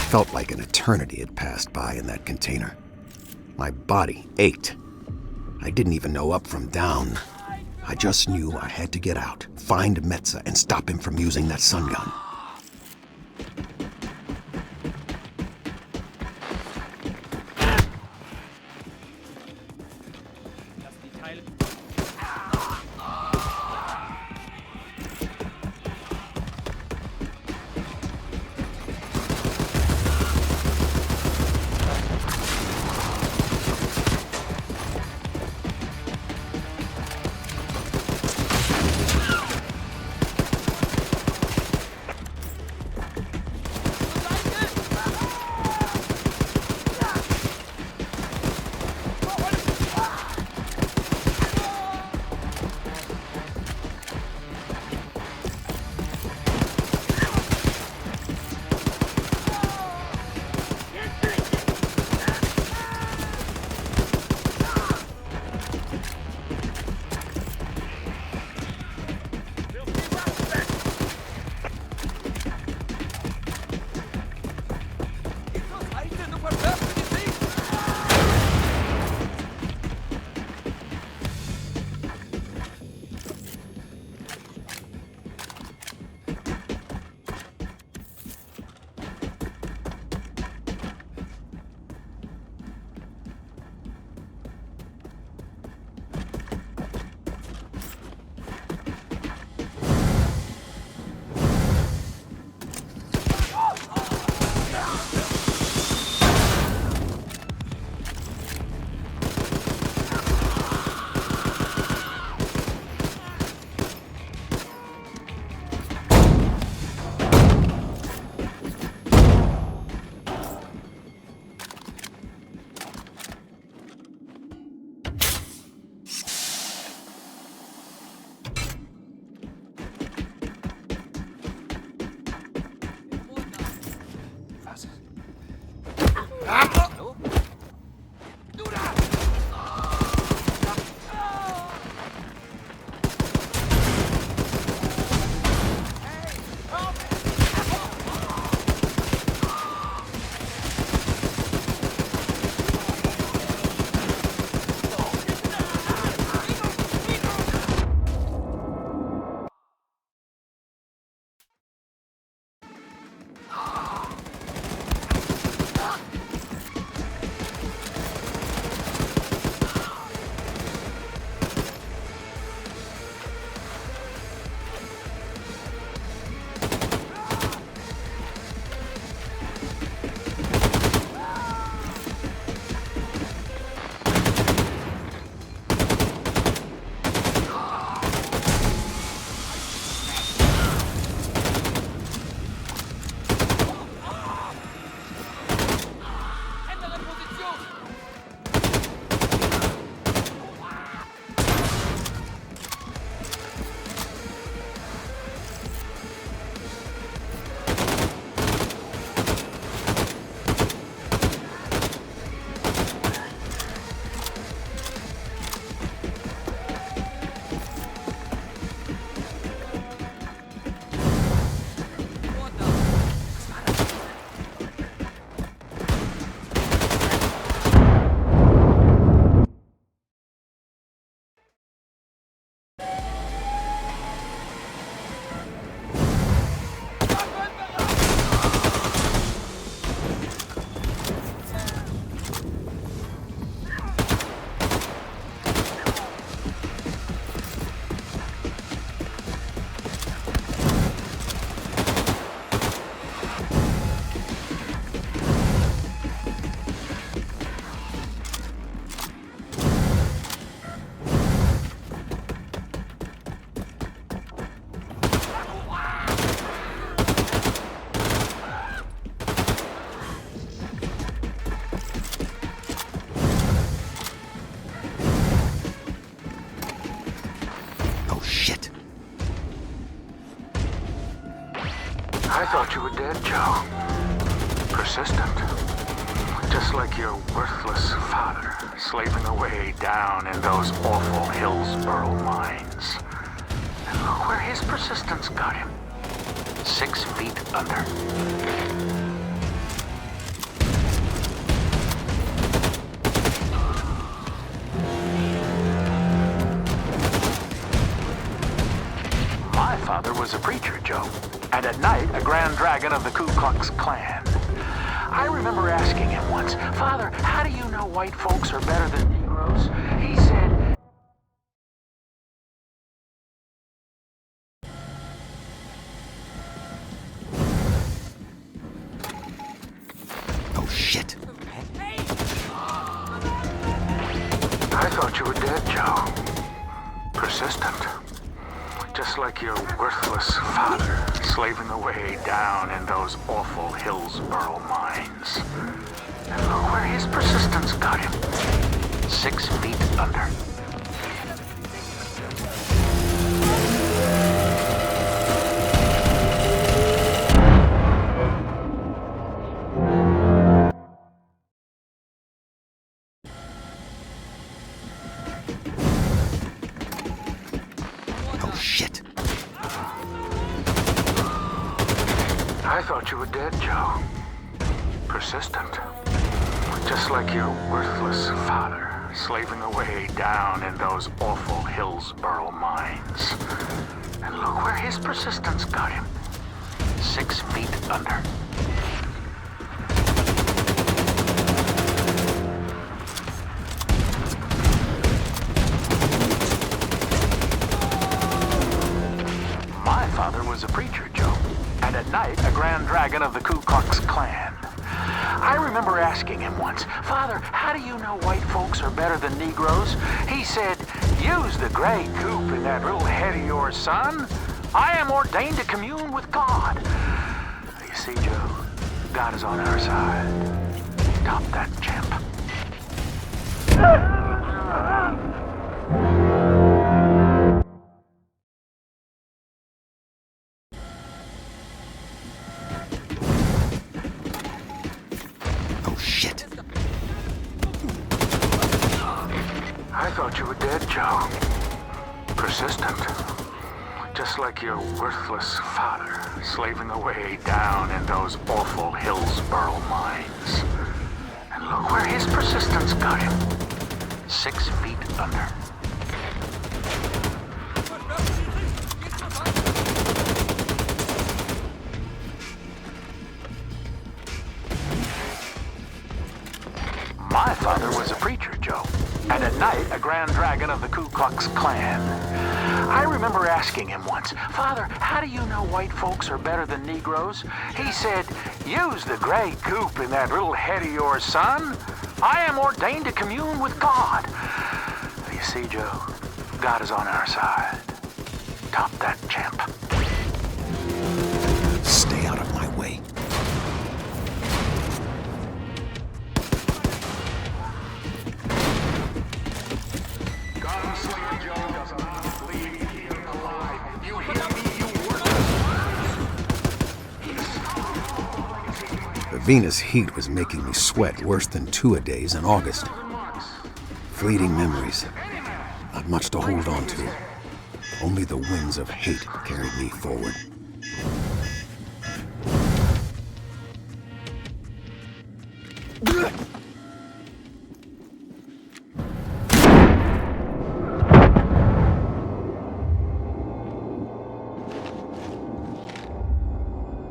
Felt like an eternity had passed by in that container. My body ached. I didn't even know up from down. I just knew I had to get out, find Metza, and stop him from using that sun gun. I thought you were dead, Joe. Persistent. Just like your worthless father, slaving away down in those awful Hillsborough mines. And look where his persistence got him. 6 feet under. My father was a preacher, Joe, and at night a Grand Dragon of the Ku Klux Klan. I remember asking him once, Father, how do you know white folks are better than Negroes? He said, Oh, shit. I thought you were dead, Joe. Persistent. Just like your worthless father, slaving away down in those awful Hillsborough mines. And look where his persistence got him. 6 feet under. Shit. I thought you were dead, Joe. Persistent. Just like your worthless father, slaving away down in those awful Hillsborough mines. And look where his persistence got him. 6 feet under. My father was a preacher, Joe, and at night a Grand Dragon of the Ku Klux Klan. I remember asking him once, Father, how do you know white folks are better than Negroes? He said, use the gray coop in that little head of yours, son. I am ordained to commune with God. You see, Joe, God is on our side. Stop that chimp. I thought you were dead, Joe. Persistent. Just like your worthless father, slaving away down in those awful Hillsborough mines. And look where his persistence got him. 6 feet under. My father was a preacher, Joe, and at night a Grand Dragon of the Ku Klux Klan. I remember asking him once, Father, how do you know white folks are better than Negroes? He said, use the gray coop in that little head of yours, son. I am ordained to commune with God. You see, Joe, God is on our side. Stop that chimp. Stay out of my way. Gunslinger Joe does not leave here alive. You hear me, you worthless? The Venus heat was making me sweat worse than two-a-days in August. Fleeting memories. Not much to hold on to. Only the winds of hate carried me forward.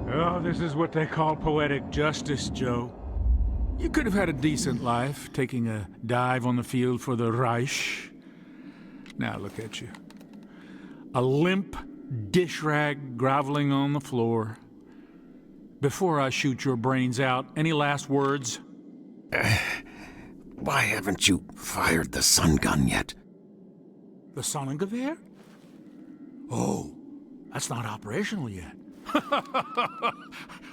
Oh, this is what they call poetic justice, Joe. You could have had a decent life, taking a dive on the field for the Reich. Now look at you. A limp dish rag groveling on the floor. Before I shoot your brains out, any last words? Why haven't you fired the sun gun yet? The Sonnengewehr? Oh, that's not operational yet.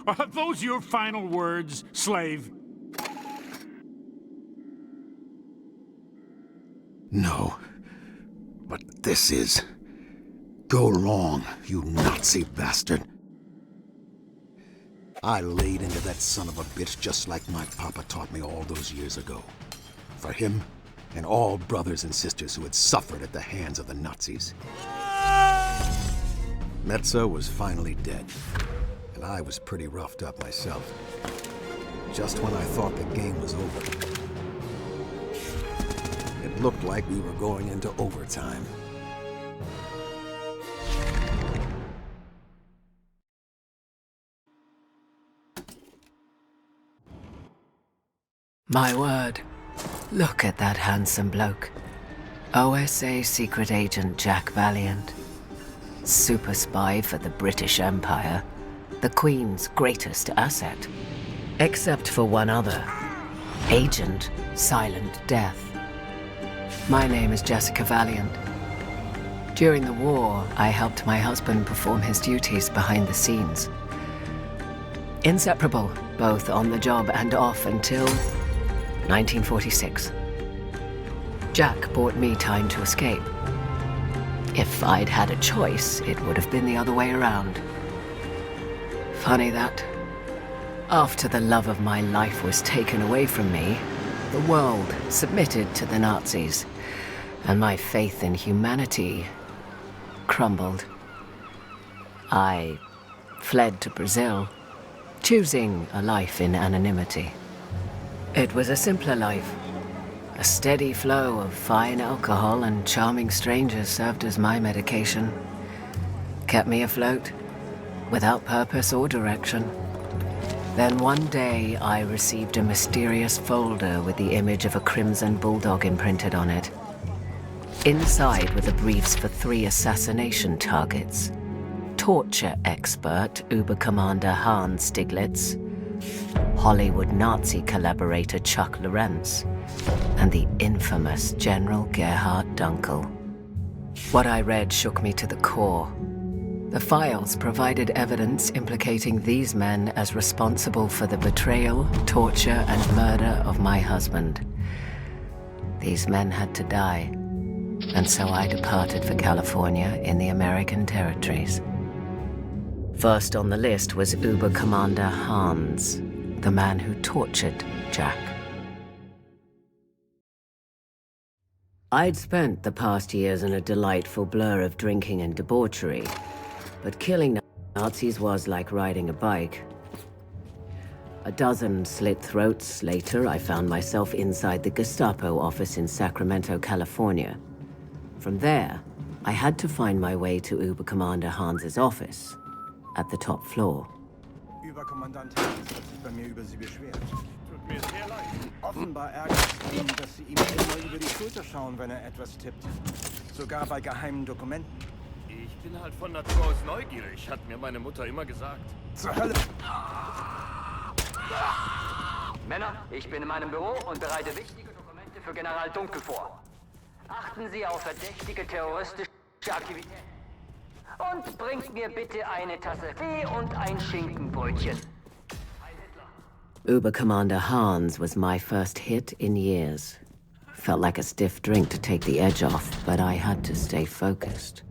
Are those your final words, slave? No, but this is. Go long, you Nazi bastard. I laid into that son of a bitch just like my papa taught me all those years ago. For him and all brothers and sisters who had suffered at the hands of the Nazis. Metza was finally dead, and I was pretty roughed up myself. Just when I thought the game was over, it looked like we were going into overtime. My word, look at that handsome bloke. OSA secret agent Jack Valiant. Super spy for the British Empire. The Queen's greatest asset. Except for one other. Agent Silent Death. My name is Jessica Valiant. During the war, I helped my husband perform his duties behind the scenes. Inseparable, both on the job and off until 1946. Jack bought me time to escape. If I'd had a choice, it would have been the other way around. Funny that. After the love of my life was taken away from me, the world submitted to the Nazis, and my faith in humanity crumbled. I fled to Brazil, choosing a life in anonymity. It was a simpler life. A steady flow of fine alcohol and charming strangers served as my medication. Kept me afloat, without purpose or direction. Then one day I received a mysterious folder with the image of a crimson bulldog imprinted on it. Inside were the briefs for 3 assassination targets. Torture expert Uber-Commander Hans Stiglitz, Hollywood Nazi collaborator Chuck Lorentz, and the infamous General Gerhard Dunkel. What I read shook me to the core. The files provided evidence implicating these men as responsible for the betrayal, torture, and murder of my husband. These men had to die, and so I departed for California in the American territories. First on the list was Uber-Commander Hans, the man who tortured Jack. I'd spent the past years in a delightful blur of drinking and debauchery, but killing Nazis was like riding a bike. A dozen slit throats later, I found myself inside the Gestapo office in Sacramento, California. From there, I had to find my way to Uber-Commander Hans's office, at the top floor. Überkommandant Hans hat sich bei mir über Sie beschwert. Tut mir sehr leid. Offenbar ärgert es ihn, dass Sie ihm immer über die Schulter schauen, wenn er etwas tippt. Sogar bei geheimen Dokumenten. Ich bin halt von Natur aus neugierig, hat mir meine Mutter immer gesagt. Zur Hölle! Männer, ich bin in meinem Büro und bereite wichtige Dokumente für General Dunkel vor. Achten Sie auf verdächtige terroristische Aktivitäten. Und bringt mir bitte eine Tasse Tee und ein Schinkenbrötchen. Uber-Commander Hans was my first hit in years. Felt like a stiff drink to take the edge off, but I had to stay focused.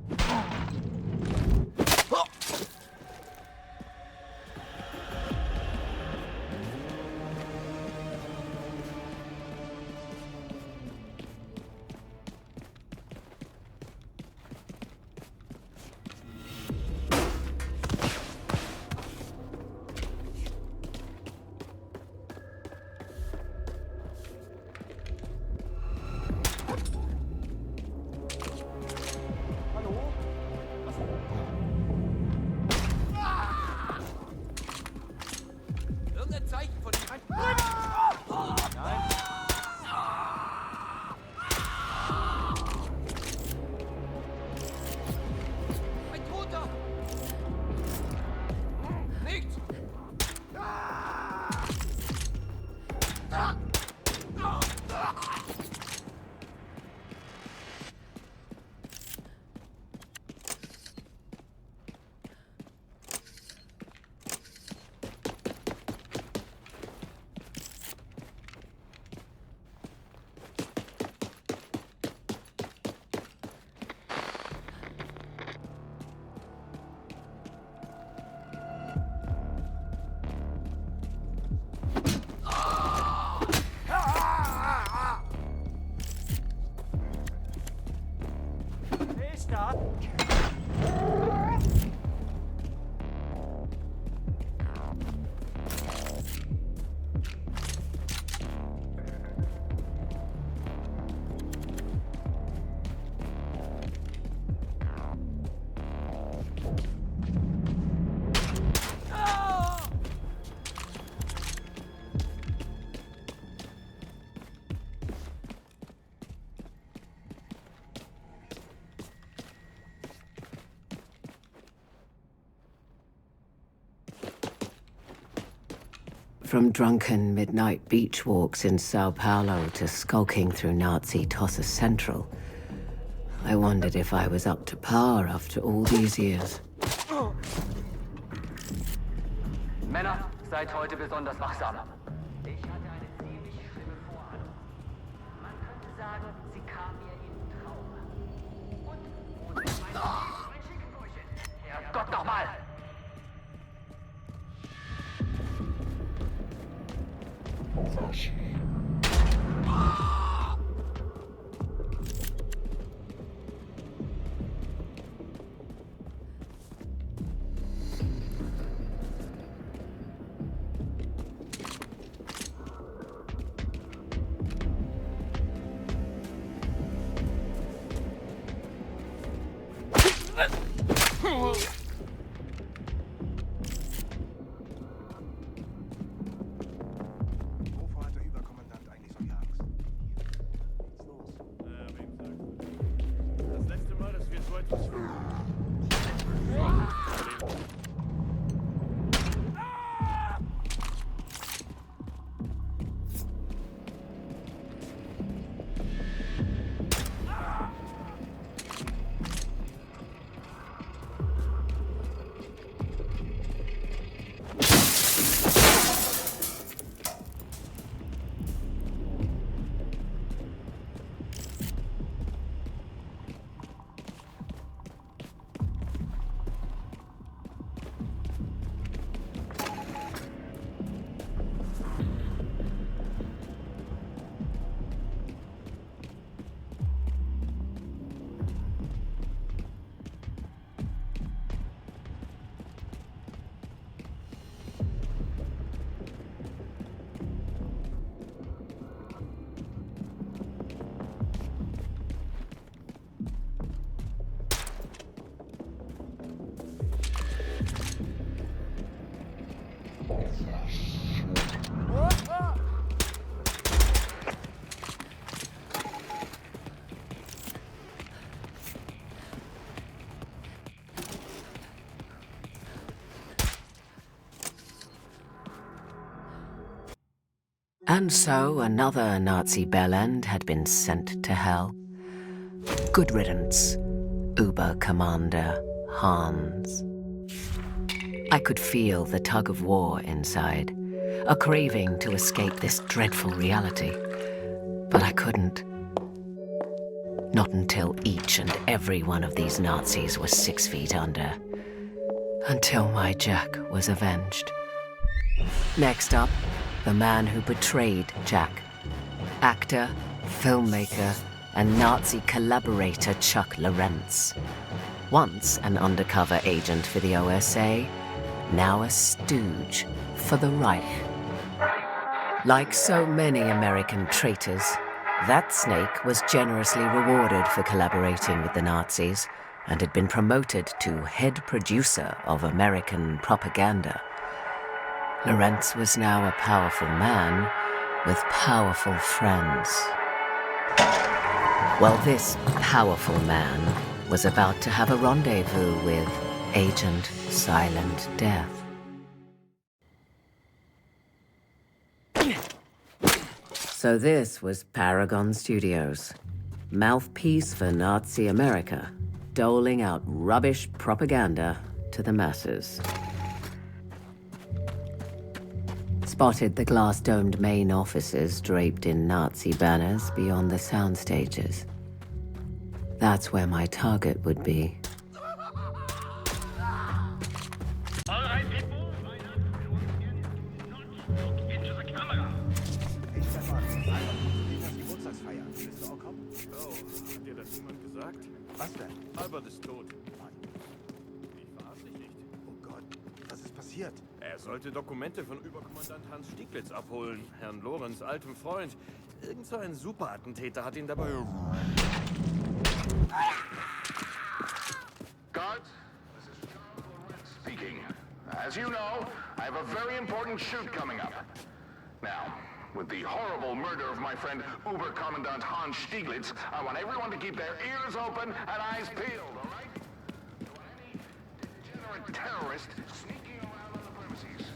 from drunken midnight beach walks in Sao Paulo to skulking through Nazi Tosses Central, I wondered if I was up to par after all these years. Männer, seid heute besonders wachsam. Ich hatte eine ziemlich schlimme Vorahnung. Man könnte sagen, sie kam mir im Traum. Und wo sind mein Schickenbrüchen? Herrgott nochmal! Wovor hat der Überkommandant eigentlich so Angst? Nichts los. Das letzte Mal, dass wir so etwas... And so another Nazi bellend had been sent to hell. Good riddance, Uber Commander Hans. I could feel the tug of war inside, a craving to escape this dreadful reality. But I couldn't. Not until each and every one of these Nazis was 6 feet under. Until my Jack was avenged. Next up, the man who betrayed Jack. Actor, filmmaker, and Nazi collaborator Chuck Lorentz. Once an undercover agent for the OSA, now a stooge for the Reich. Like so many American traitors, that snake was generously rewarded for collaborating with the Nazis and had been promoted to head producer of American propaganda. Lorentz was now a powerful man with powerful friends. Well, this powerful man was about to have a rendezvous with Agent Silent Death. So this was Paragon Studios, mouthpiece for Nazi America, doling out rubbish propaganda to the masses. Spotted the glass-domed main offices draped in Nazi banners beyond the sound stages. That's where my target would be. All right, people, line up. Not look into the camera. Hey, Stefan, die Geburtstagsfeier. Willst du auch kommen? Oh, hat dir das niemand gesagt? Was denn? Albert ist tot. Ich verarsch dich nicht. Oh Gott, was ist passiert? Er sollte Dokumente von Überkommandant Hans Stieglitz abholen, Herrn Lorenz, altem Freund. Irgend so ein Superattentäter hat ihn dabei... Guards, this is John Lorenz speaking. As you know, I have a very important shoot coming up. Now, with the horrible murder of my friend Uberkommandant Hans Stieglitz, I want everyone to keep their ears open and eyes peeled, all right? Don't want any degenerate terrorist sneaking around on the premises.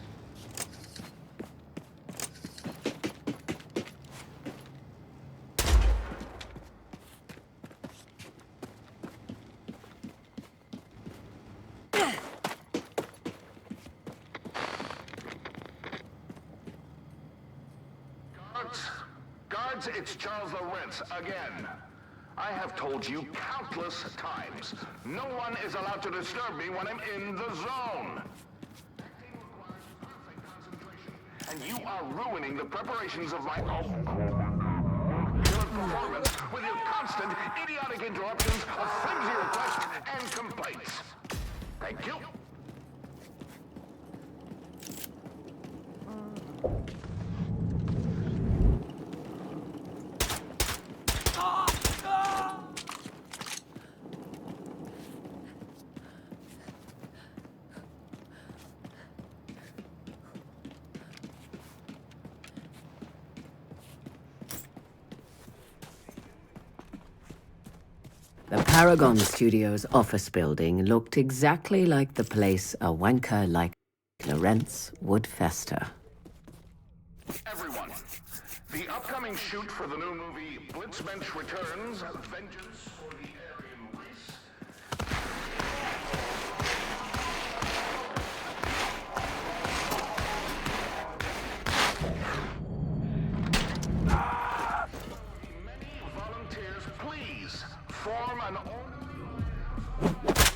Guards, it's Charles Lawrence again. I have told you countless times, no one is allowed to disturb me when I'm in the zone. And you are ruining the preparations of my performance with your constant, idiotic interruptions of flimsy requests and complaints. Thank you. The Paragon Studios office building looked exactly like the place a wanker like Lawrence would fester. Everyone, the upcoming shoot for the new movie Blitzmensch Returns, Vengeance for the Aryan Race. Many volunteers, please form an order at 7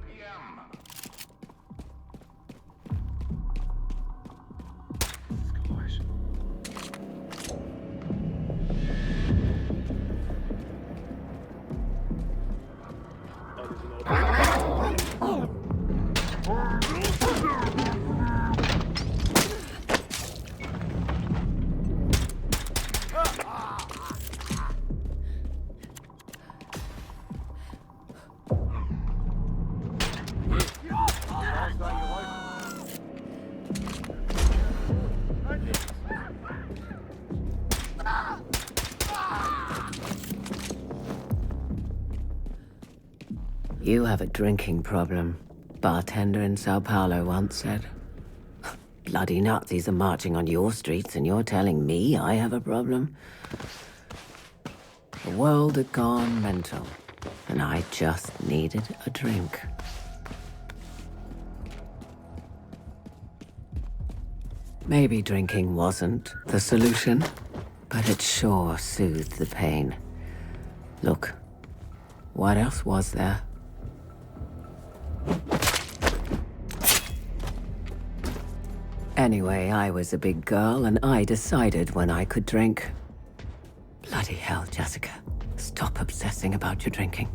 p.m. You have a drinking problem, bartender in Sao Paulo once said. Bloody Nazis are marching on your streets and you're telling me I have a problem? The world had gone mental, and I just needed a drink. Maybe drinking wasn't the solution, but it sure soothed the pain. Look, what else was there? Anyway, I was a big girl, and I decided when I could drink. Bloody hell, Jessica. Stop obsessing about your drinking.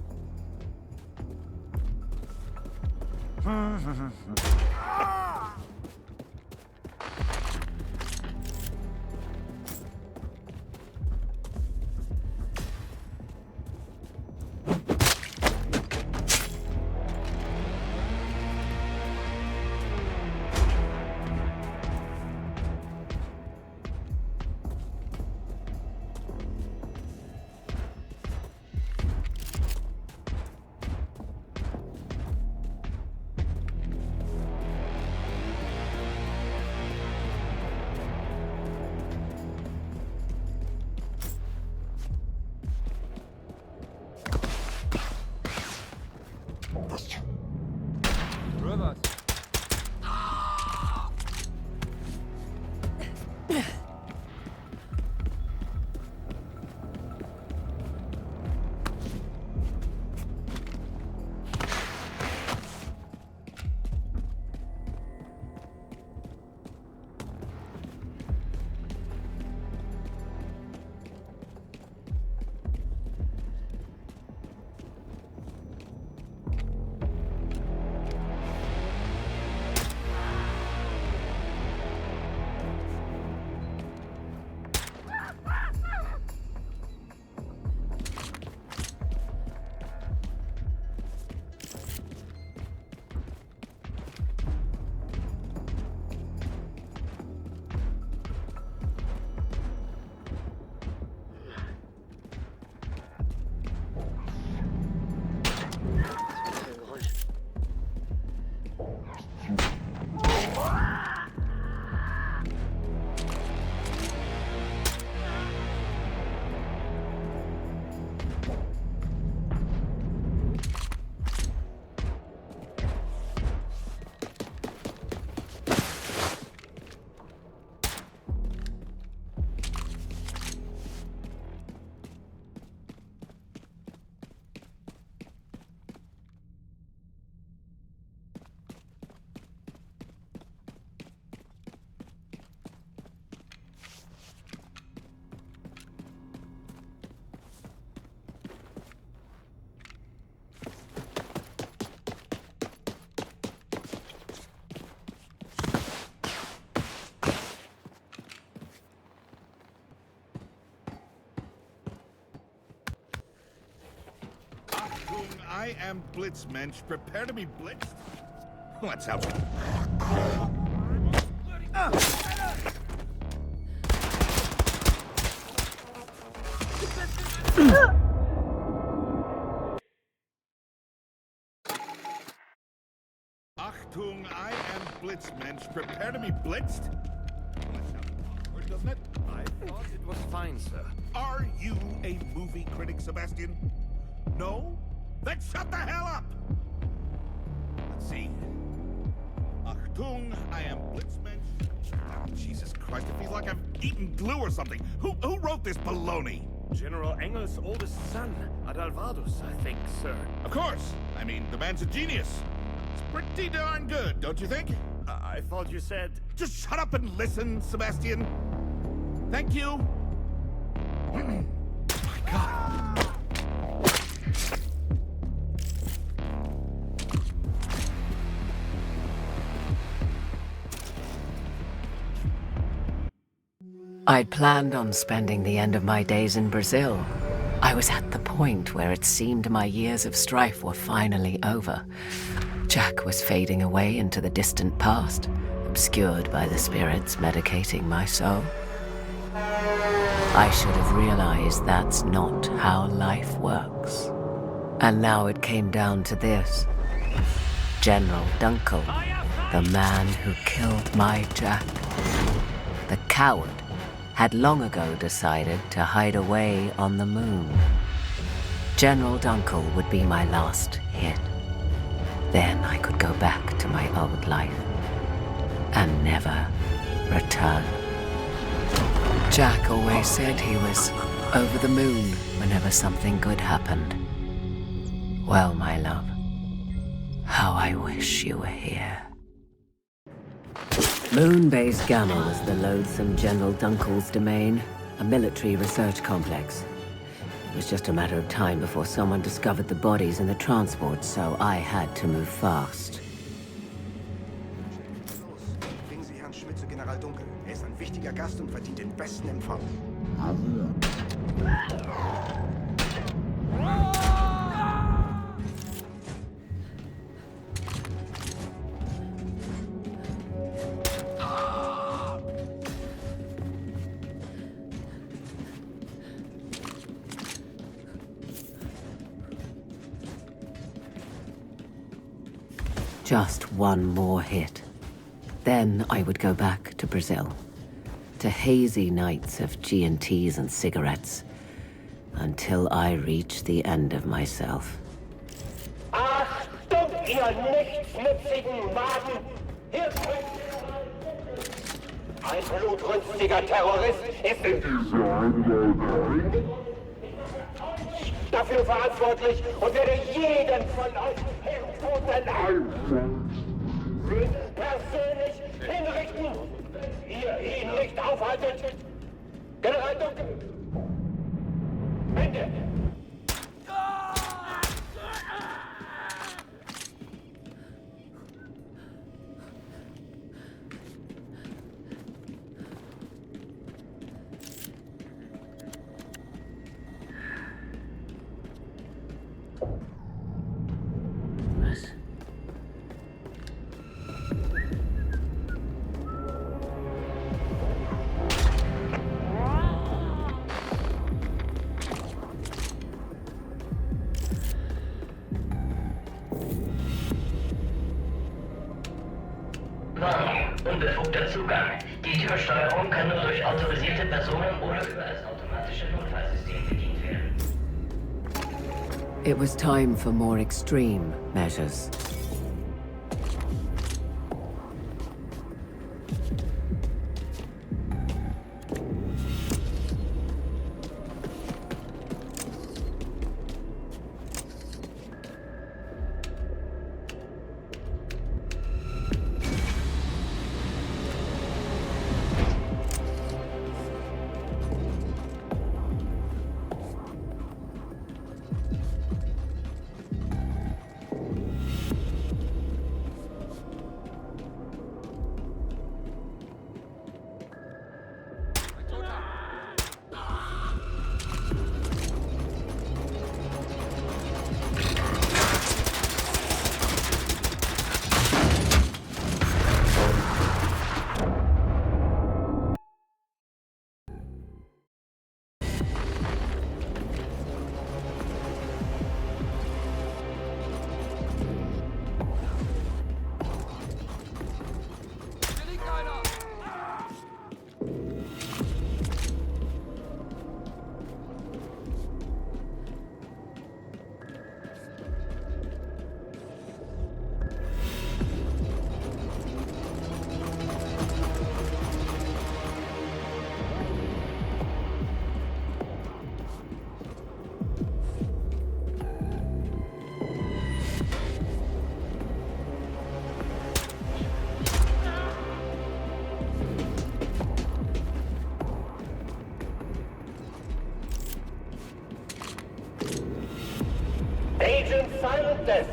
I am Blitzmensch. Prepare to be blitzed. Well, that sounds... Achtung, I am Blitzmensch. Prepare to be blitzed? Well, that sounds awkward, doesn't it? I thought it was fine, sir. Are you a movie critic, Sebastian? No? Then shut the hell up! Let's see. Achtung, I am Blitzmensch. Oh, Jesus Christ, it feels like I've eaten glue or something. Who wrote this baloney? General Engel's oldest son, Adalvardus, I think, sir. Of course. I mean, the man's a genius. It's pretty darn good, don't you think? I thought you said... Just shut up and listen, Sebastian. Thank you. My God. I'd planned on spending the end of my days in Brazil. I was at the point where it seemed my years of strife were finally over. Jack was fading away into the distant past, obscured by the spirits medicating my soul. I should have realized that's not how life works. And now it came down to this. General Dunkel, the man who killed my Jack. The coward had long ago decided to hide away on the moon. General Dunkel would be my last hit. Then I could go back to my old life and never return. Jack always said he was over the moon whenever something good happened. Well, my love, how I wish you were here. Moonbase Gamma was the loathsome General Dunkel's domain, a military research complex. It was just a matter of time before someone discovered the bodies in the transport, so I had to move fast. Bringen Sie Herrn Schmidt zu General Dunkel. Ist ein wichtiger Gast und verdient den besten Empfang. Just one more hit. Then I would go back to Brazil. To hazy nights of G&Ts and cigarettes. Until I reach the end of myself. Achtung, ihr nichtsnützigen Wagen! Hier ein blutrünstiger Terrorist ist dafür verantwortlich und werde jeden von euch persönlich hinrichten, ihr ihn nicht aufhaltet. General Dunkel. Ende. Unbefugter Zugang. Die Türsteuerung kann nur durch autorisierte Personen oder über das automatische Notfallsystem bedient werden. It was time for more extreme measures. Agent Silent Death.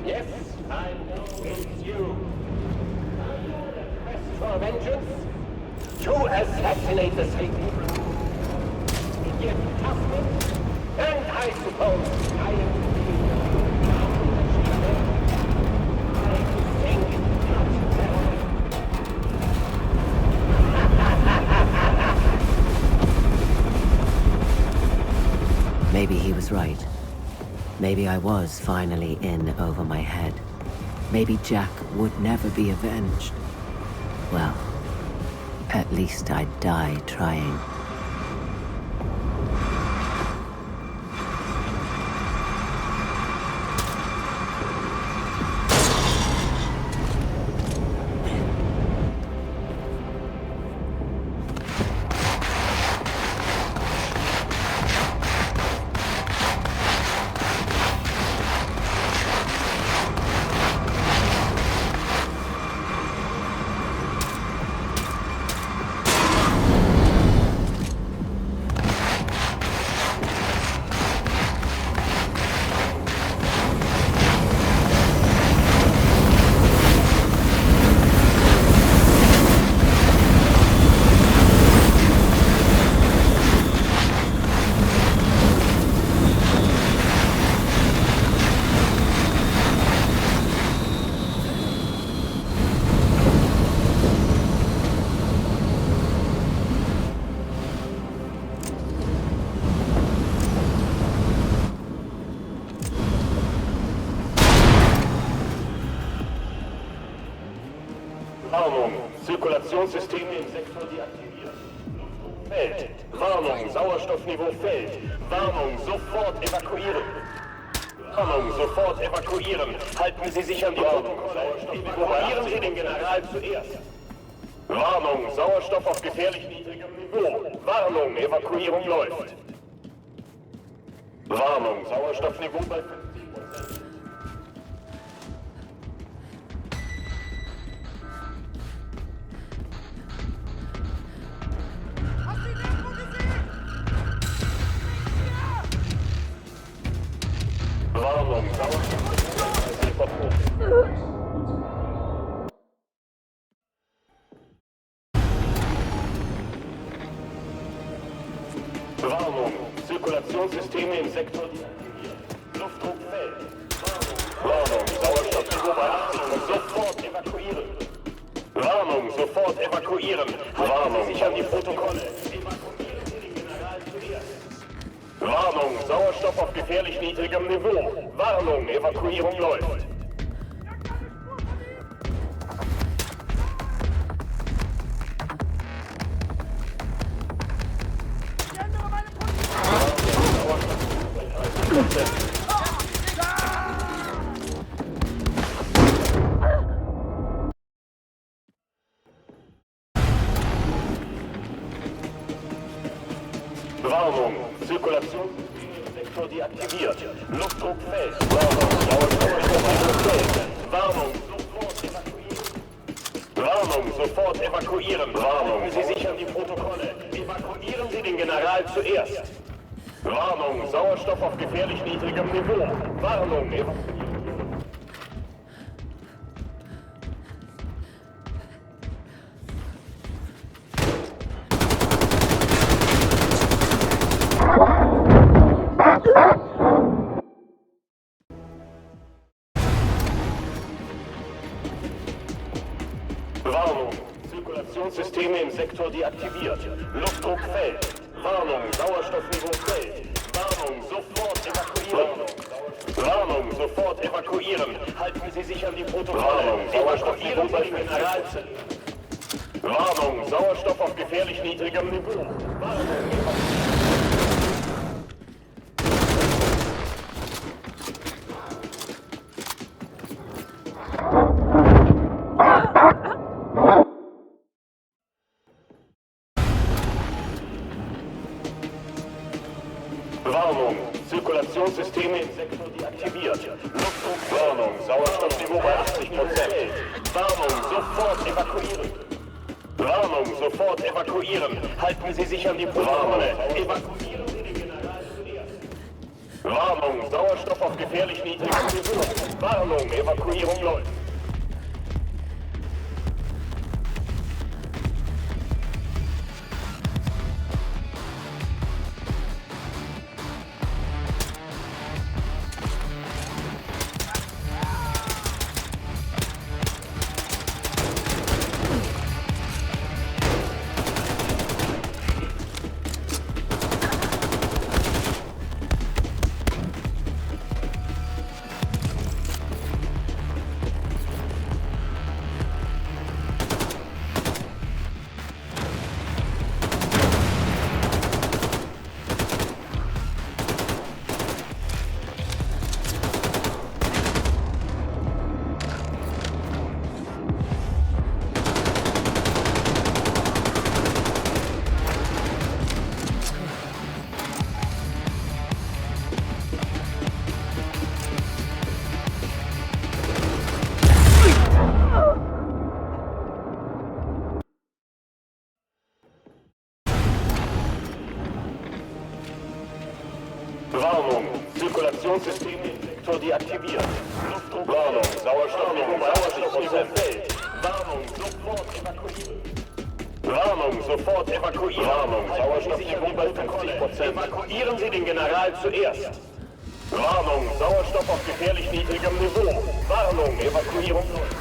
Yes, I know it's you. Are you on a quest for vengeance? To assassinate the Satan? Yet toughness? And I suppose I am Maybe he was right. Maybe I was finally in over my head. Maybe Jack would never be avenged. Well, at least I'd die trying. Warnung, Zirkulationssysteme im Sektor deaktiviert. Fällt. Warnung, Sauerstoffniveau fällt. Warnung, sofort evakuieren. Warnung, sofort evakuieren. Halten Sie sich an die Protokolle. Evakuieren Sie den General zuerst. Warnung, Sauerstoff auf gefährlich niedrigem Niveau. Warnung, Evakuierung läuft. Warnung, Sauerstoffniveau bei 50%. Warnung, Warnung, Zirkulationssysteme im Sektor deaktiviert. Luftdruck fällt. Warnung, Sauerstoffniveau bei 80. Sofort evakuieren. Warnung, sofort evakuieren. Warnung, sich an die Protokolle. Evakuieren Sie den General zuerst. Warnung, Sauerstoff auf gefährlich niedrigem Niveau. Warnung, Evakuierung läuft. Warnung, Zirkulation im Sektor deaktiviert. Luftdruck fällt. Warnung, Sauerstoffniveau fällt. Warnung, sofort evakuieren. Warnung, sofort evakuieren. Warnung, Sie sichern die Protokolle. Evakuieren Sie den General zuerst. Warnung, Sauerstoff auf gefährlich niedrigem Niveau. Warnung, evakuieren. Warnung, Zirkulationssysteme im Sektor deaktiviert. Luftdruck fällt. Warnung, Sauerstoffniveau fällt. Warnung, sofort evakuieren. Warnung, sofort evakuieren. Halten Sie sich an die Protokolle. Warnung, Sauerstoffniveau bei General. Warnung, Sauerstoff auf gefährlich niedrigem Niveau. Warnung, Warnung, Zirkulationssysteme im Sektor deaktiviert. Luftdruck, Warnung, Sauerstoffniveau bei 80%. Warnung, sofort evakuieren. Warnung, sofort evakuieren. Halten Sie sich an die Protokolle. Evakuieren Sie den General zuerst. Warnung, Sauerstoff auf gefährlich niedrigem Niveau. Warnung, Evakuierung läuft. Warnung, Zirkulationssystem im Sektor deaktiviert. Warnung, Sauerstoffniveau fällt. Warnung, sofort evakuieren. Warnung, sofort evakuieren. Warnung, Sauerstoffniveau bei 50%. Evakuieren Sie den General zuerst. Warnung, Sauerstoff auf gefährlich niedrigem Niveau. Warnung, Evakuierung läuft.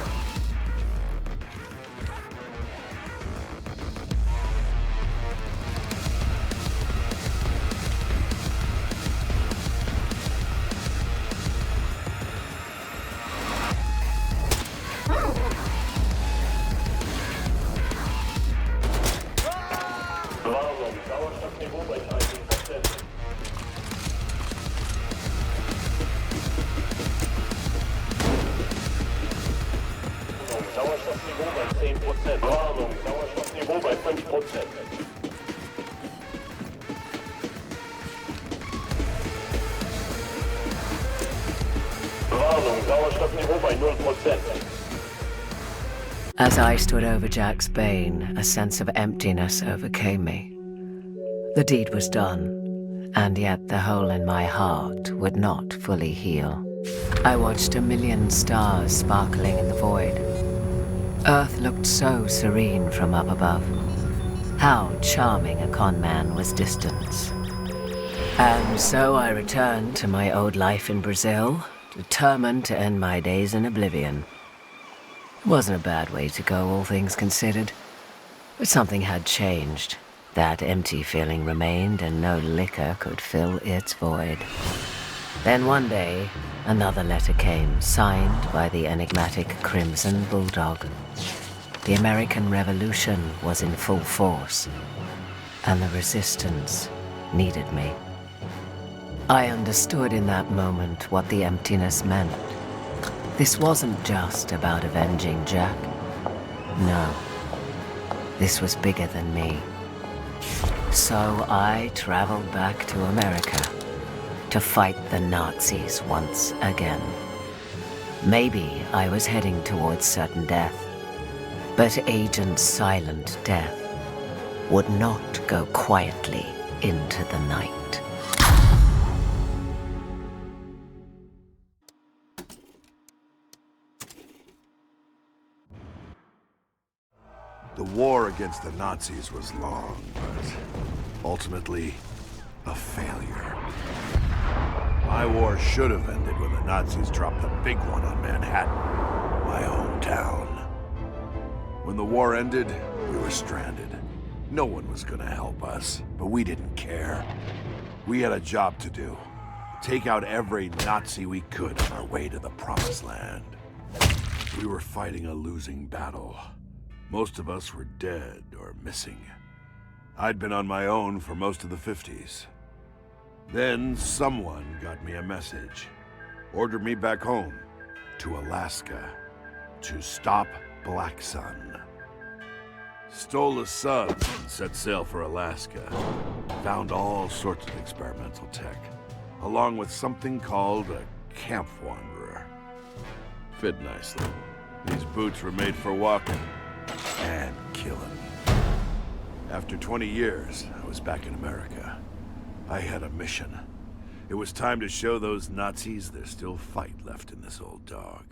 Sauerstoffniveau bei 10%. Warnung, Sauerstoffniveau bei 5%. Warnung, Sauerstoffniveau bei 0%. As I stood over Jack's bane, a sense of emptiness overcame me. The deed was done, and yet the hole in my heart would not fully heal. I watched a million stars sparkling in the void. Earth looked so serene from up above. How charming a con man was distance. And so I returned to my old life in Brazil, determined to end my days in oblivion. It wasn't a bad way to go, all things considered. But something had changed. That empty feeling remained, and no liquor could fill its void. Then one day, another letter came, signed by the enigmatic Crimson Bulldog. The American Revolution was in full force, and the resistance needed me. I understood in that moment what the emptiness meant. This wasn't just about avenging Jack. No, this was bigger than me. So I traveled back to America to fight the Nazis once again. Maybe I was heading towards certain death, but Agent Silent Death would not go quietly into the night. The war against the Nazis was long, but ultimately a failure. My war should have ended when the Nazis dropped the big one on Manhattan, my hometown. When the war ended, we were stranded. No one was gonna help us, but we didn't care. We had a job to do. Take out every Nazi we could on our way to the Promised Land. We were fighting a losing battle. Most of us were dead or missing. I'd been on my own for most of the 50s. Then someone got me a message. Ordered me back home, to Alaska, to stop Black Sun. Stole a sub and set sail for Alaska. Found all sorts of experimental tech, along with something called a camp wanderer. Fit nicely. These boots were made for walking and killing. After 20 years, I was back in America. I had a mission. It was time to show those Nazis there's still fight left in this old dog.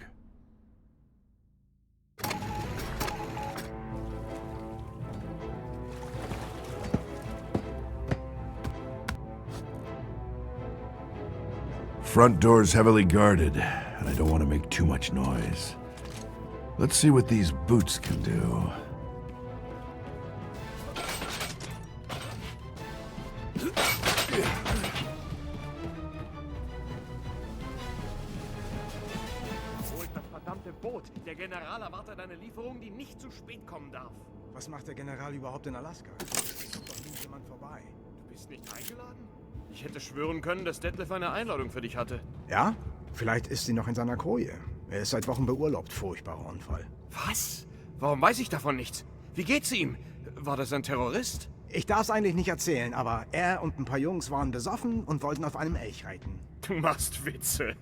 Front door's heavily guarded, and I don't want to make too much noise. Let's see what these boots can do. Holt das verdammte Boot. Der General erwartet eine Lieferung, die nicht zu spät kommen darf. Was macht der General überhaupt in Alaska? Es kommt doch nie jemand vorbei. Du bist nicht eingeladen? Ich hätte schwören können, dass Detlef eine Einladung für dich hatte. Ja? Vielleicht ist sie noch in seiner Koje. Er ist seit Wochen beurlaubt. Furchtbarer Unfall. Was? Warum weiß ich davon nichts? Wie geht's ihm? War das ein Terrorist? Ich darf es eigentlich nicht erzählen, aber er und ein paar Jungs waren besoffen und wollten auf einem Elch reiten. Du machst Witze.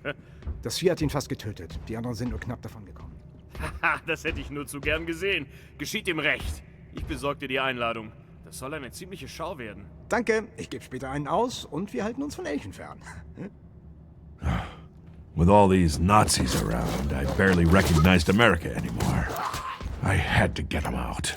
Das Vieh hat ihn fast getötet. Die anderen sind nur knapp davon gekommen. Haha, das hätte ich nur zu gern gesehen. Geschieht ihm recht. Ich besorge dir die Einladung. Das soll eine ziemliche Schau werden. Danke, ich gebe später einen aus und wir halten uns von Elchen fern. With all these Nazis around, I barely recognized America anymore. I had to get them out.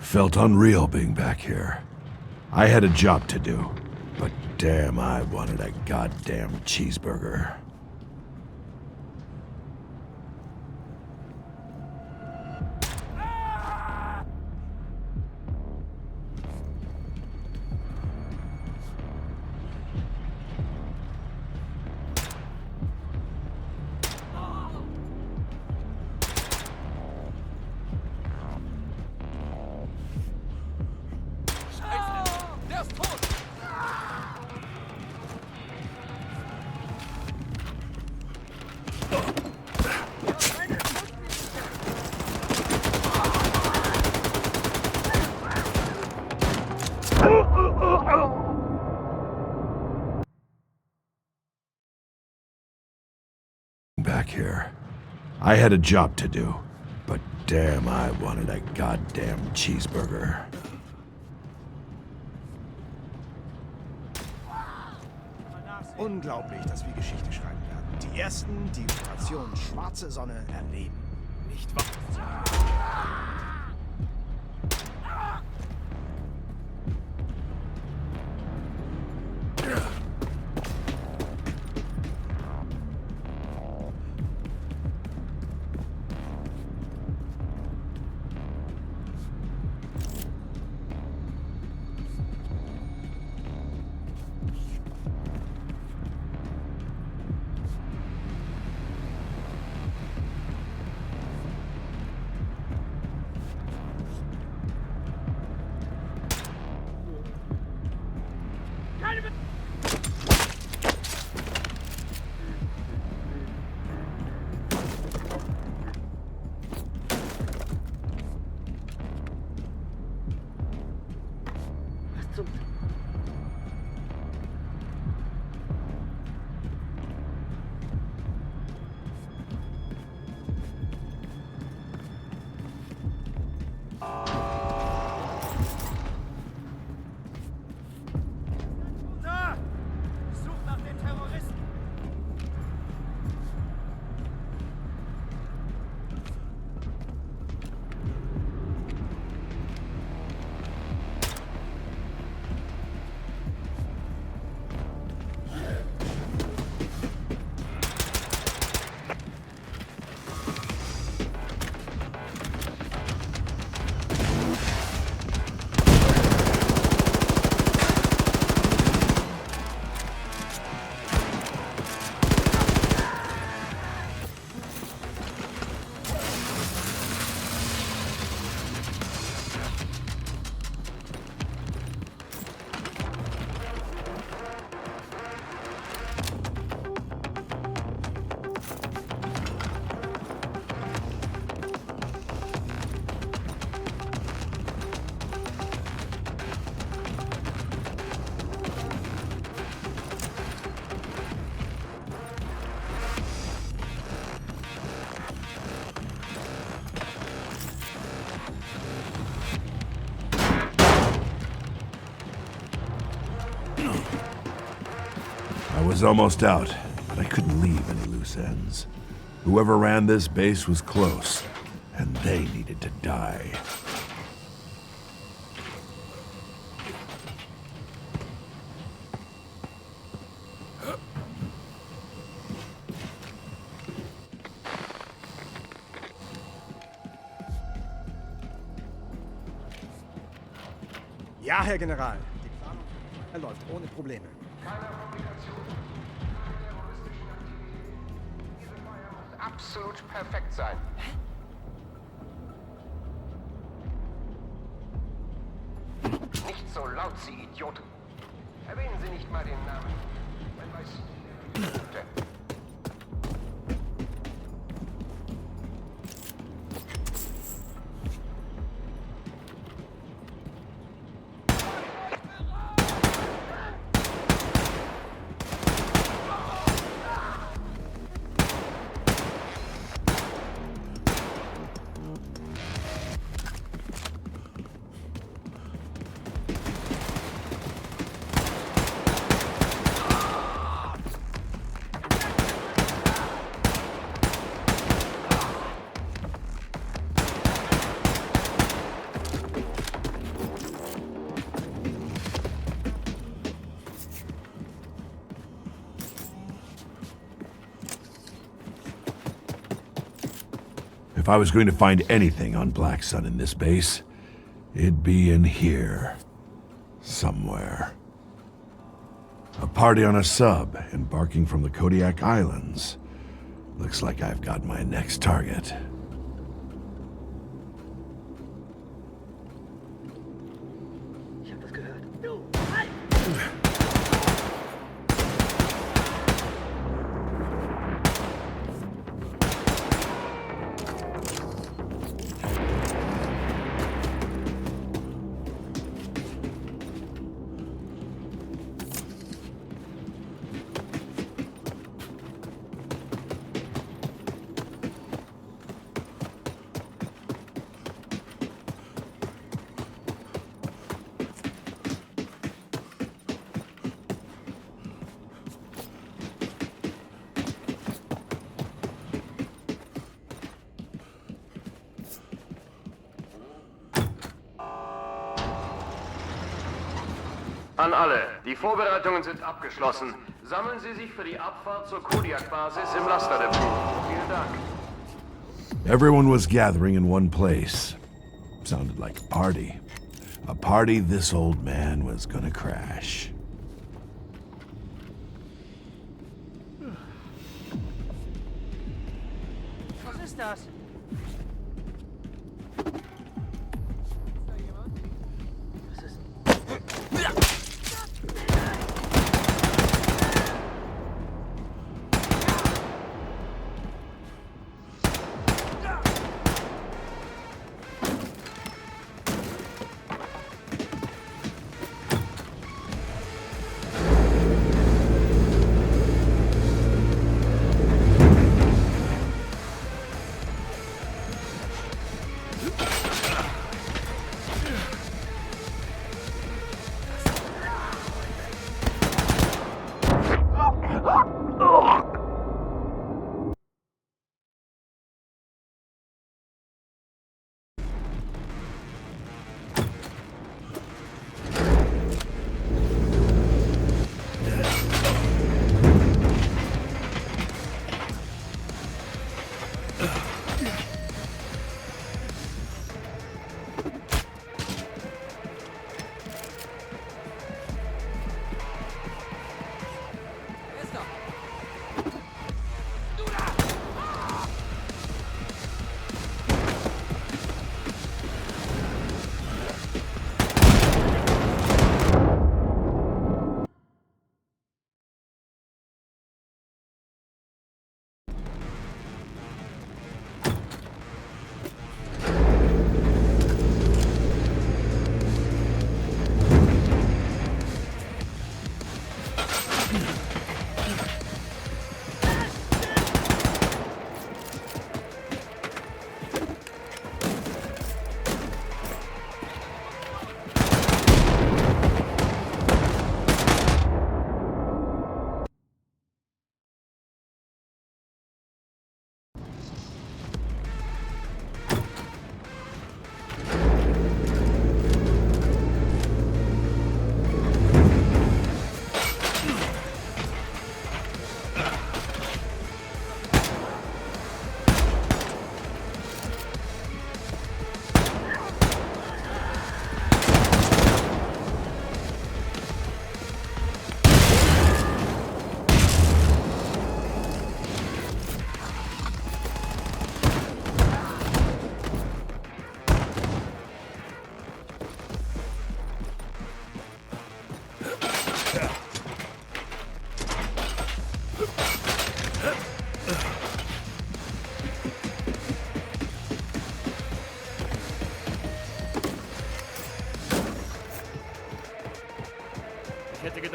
Felt unreal being back here. I had a job to do, but damn, I wanted a goddamn cheeseburger. Back here. I had a job to do, but damn, I wanted a goddamn cheeseburger. Unglaublich, dass wir Geschichte schreiben werden. Die Ersten, die Operation Schwarze Sonne erleben. Nicht wahr? I was almost out, but I couldn't leave any loose ends. Whoever ran this base was close, and they needed to die. Ja, Herr General. Die Planung läuft ohne Probleme. Absolut perfekt sein. Nicht so laut, Sie Idioten. Erwähnen Sie nicht mal den Namen. Man weiß. If I was going to find anything on Black Sun in this base, it'd be in here. Somewhere. A party on a sub, embarking from the Kodiak Islands. Looks like I've got my next target. An alle, die Vorbereitungen sind abgeschlossen. Sammeln Sie sich für die Abfahrt zur Kodiak-Basis im Lasterdepot. Vielen Dank. Everyone was gathering in one place. Sounded like a party. A party this old man was gonna crash. Was ist das?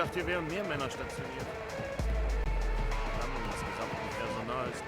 dachte, hier wären mehr Männer stationiert. Sammlung des gesamten Personals.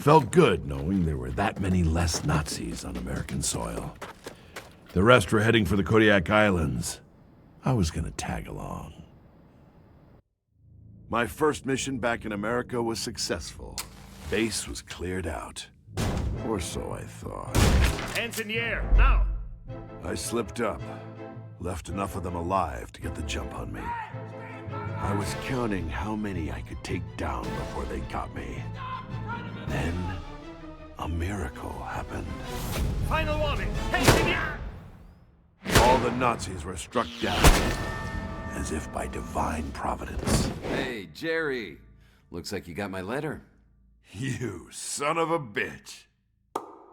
Felt good knowing there were that many less Nazis on American soil. The rest were heading for the Kodiak Islands. I was gonna tag along. My first mission back in America was successful. Base was cleared out. Or so I thought. Hands in the air, now! I slipped up. Left enough of them alive to get the jump on me. I was counting how many I could take down before they got me. Then, a miracle happened. Final warning! Hands in the air! All the Nazis were struck down, as if by divine providence. Hey, Jerry. Looks like you got my letter. You son of a bitch.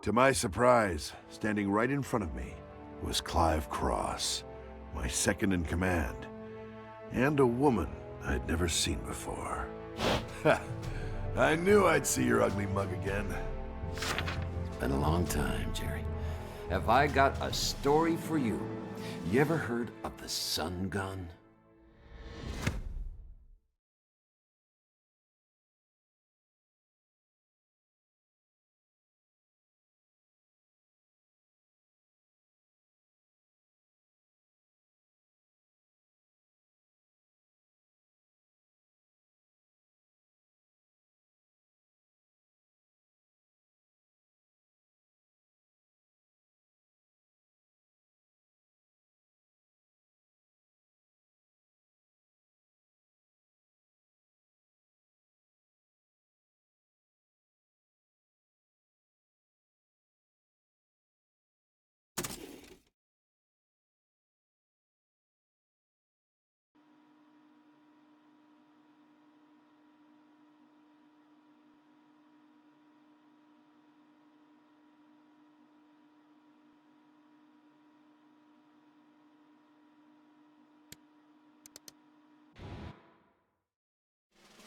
To my surprise, standing right in front of me was Clive Cross, my second in command, and a woman I'd never seen before. Ha! I knew I'd see your ugly mug again. It's been a long time, Jerry. Have I got a story for you? You ever heard of the sun gun?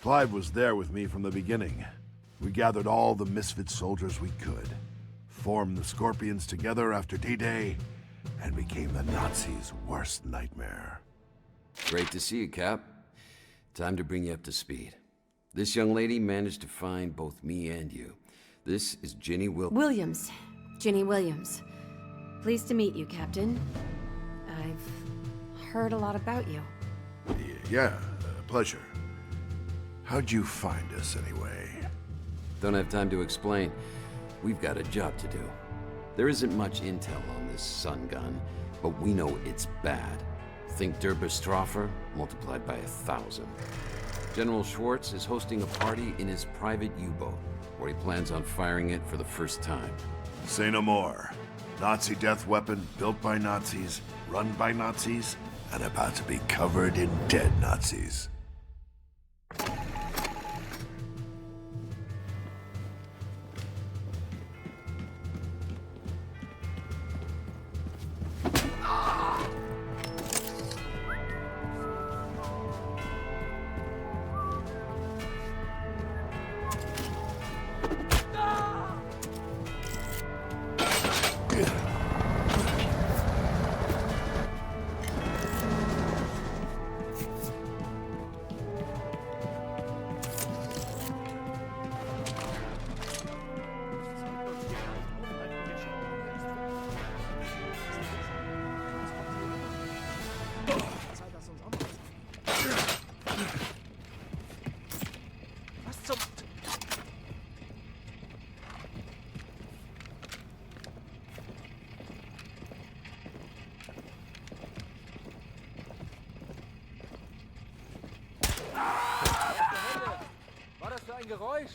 Clive was there with me from the beginning. We gathered all the misfit soldiers we could, formed the Scorpions together after D-Day, and became the Nazis' worst nightmare. Great to see you, Cap. Time to bring you up to speed. This young lady managed to find both me and you. This is Ginny Williams. Ginny Williams. Pleased to meet you, Captain. I've heard a lot about you. Yeah, pleasure. How'd you find us, anyway? Don't have time to explain. We've got a job to do. There isn't much intel on this sun gun, but we know it's bad. Think Derberstroffer multiplied by 1,000. General Schwartz is hosting a party in his private U-boat, where he plans on firing it for the first time. Say no more. Nazi death weapon built by Nazis, run by Nazis, and about to be covered in dead Nazis. euch?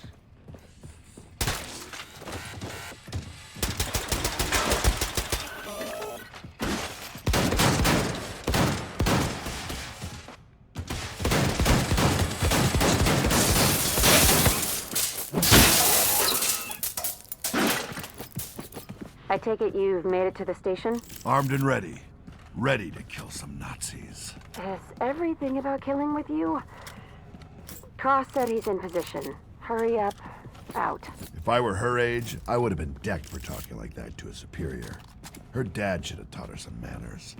I take it you've made it to the station? Armed and ready. Ready to kill some Nazis. Is everything about killing with you? Cross said he's in position. Hurry up. Out. If I were her age, I would have been decked for talking like that to a superior. Her dad should have taught her some manners.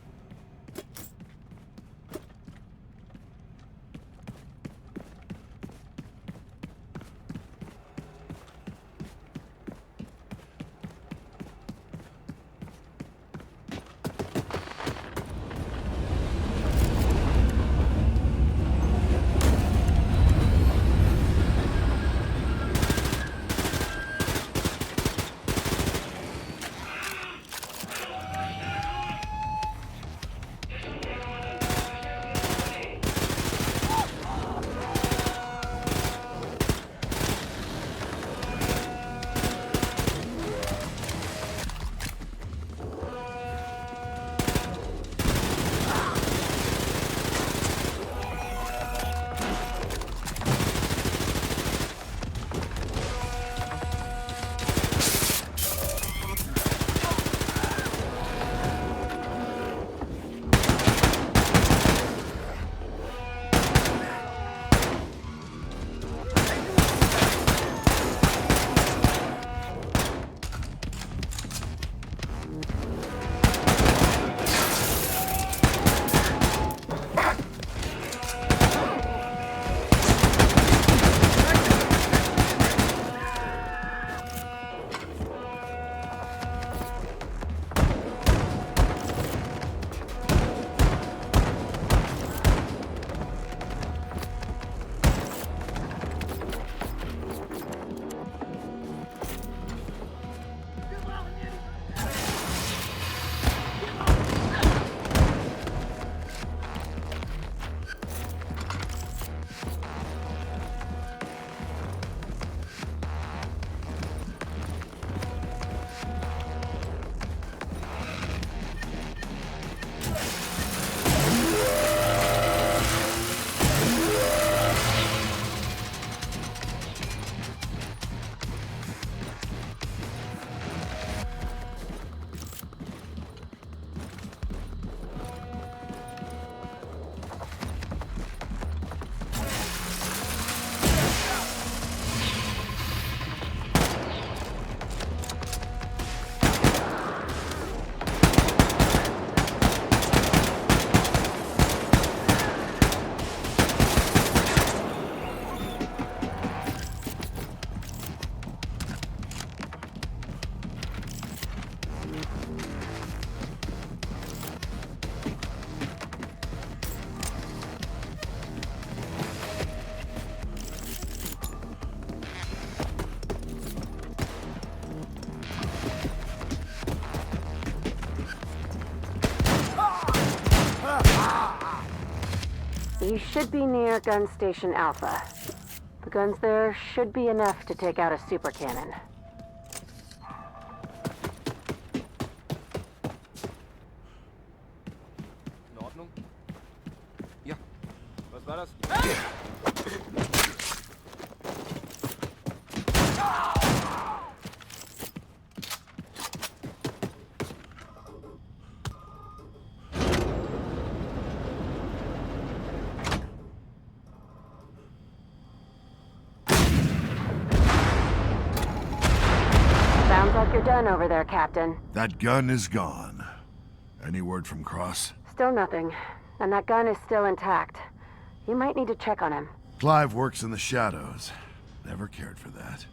You should be near Gun Station Alpha. The guns there should be enough to take out a super cannon. In Ordnung? Ja. Was war das? Sounds like you're done over there, Captain. That gun is gone. Any word from Cross? Still nothing. And that gun is still intact. You might need to check on him. Clive works in the shadows. Never cared for that.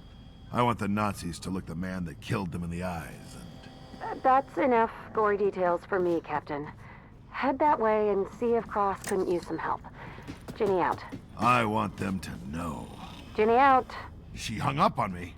I want the Nazis to look the man that killed them in the eyes, and... That's enough gory details for me, Captain. Head that way and see if Cross couldn't use some help. Ginny out. I want them to know. Ginny out. She hung up on me.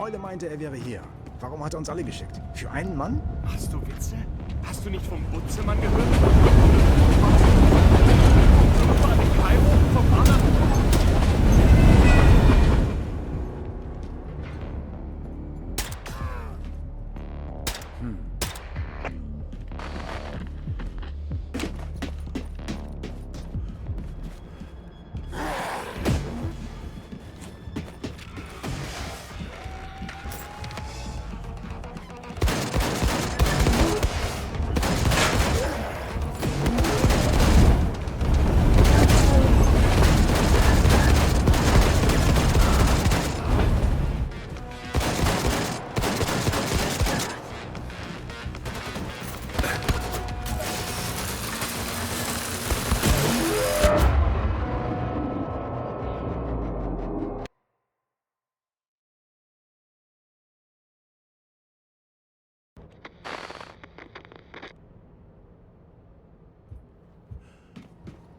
Eule meinte, er wäre hier. Warum hat er uns alle geschickt? Für einen Mann? Hast du Witze? Hast du nicht vom Butzemann gehört? War in Kairo vom anderen...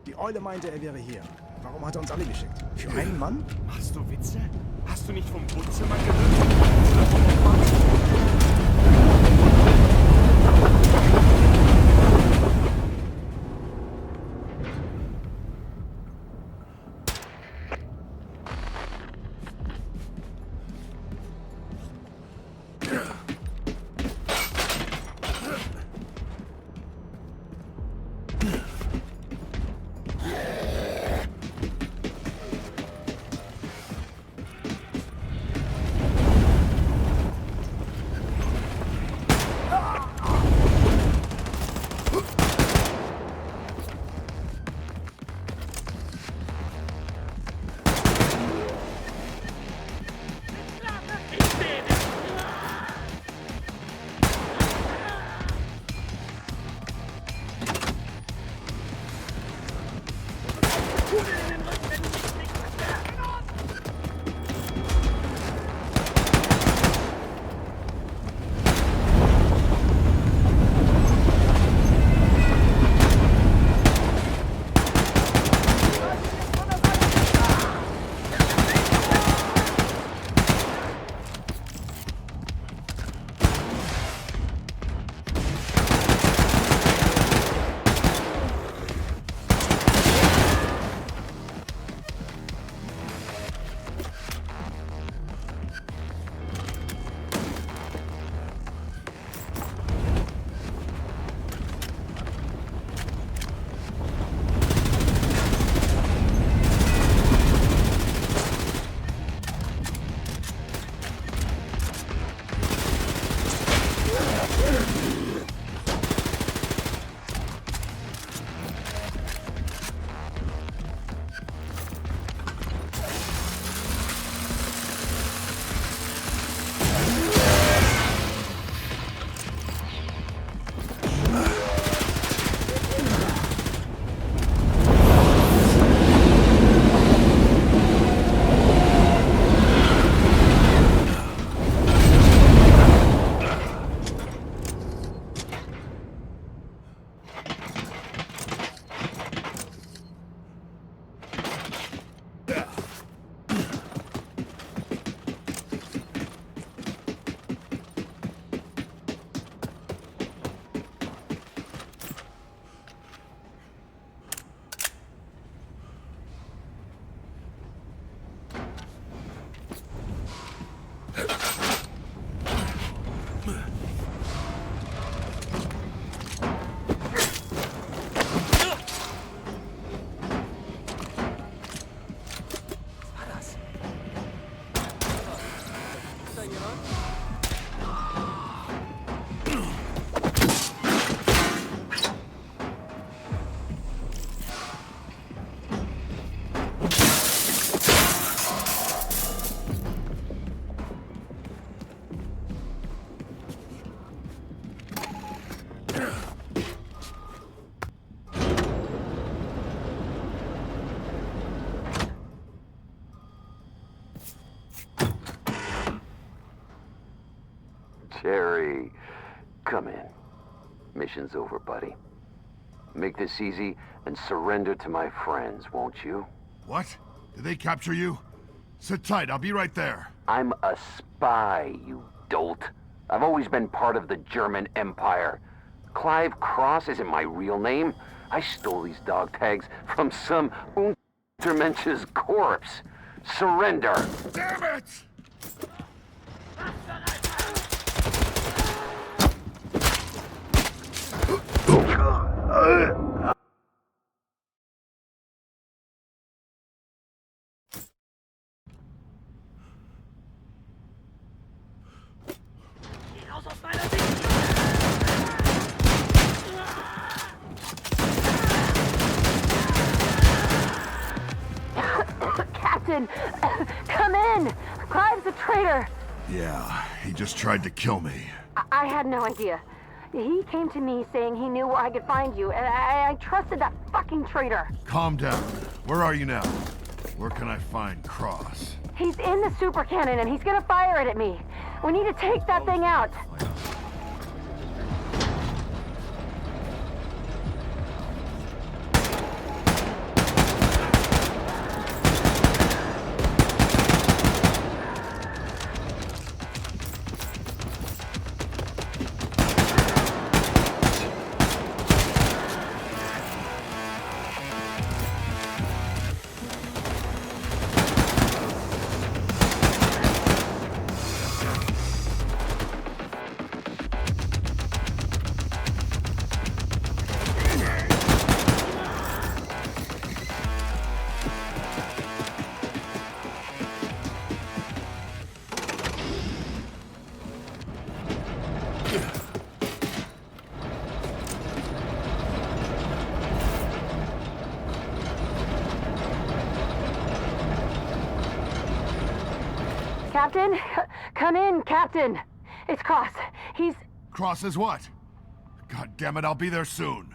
Die Eule meinte, er wäre hier. Warum hat er uns alle geschickt? Für einen Mann? Hast du Witze? Hast du nicht vom Butzemann gehört? Jerry, come in. Mission's over, buddy. Make this easy and surrender to my friends, won't you? What? Did they capture you? Sit tight, I'll be right there. I'm a spy, you dolt. I've always been part of the German Empire. Clive Cross isn't my real name. I stole these dog tags from some Untermensch's corpse. Surrender! Damn it! Captain, come in. Clive's a traitor. Yeah, he just tried to kill me. I had no idea. He came to me saying he knew where I could find you, and I trusted that fucking traitor. Calm down. Where are you now? Where can I find Cross? He's in the super cannon, and he's gonna fire it at me. We need to take that thing out. Captain? Come in, Captain. It's Cross. He's... Cross is what? God damn it, I'll be there soon.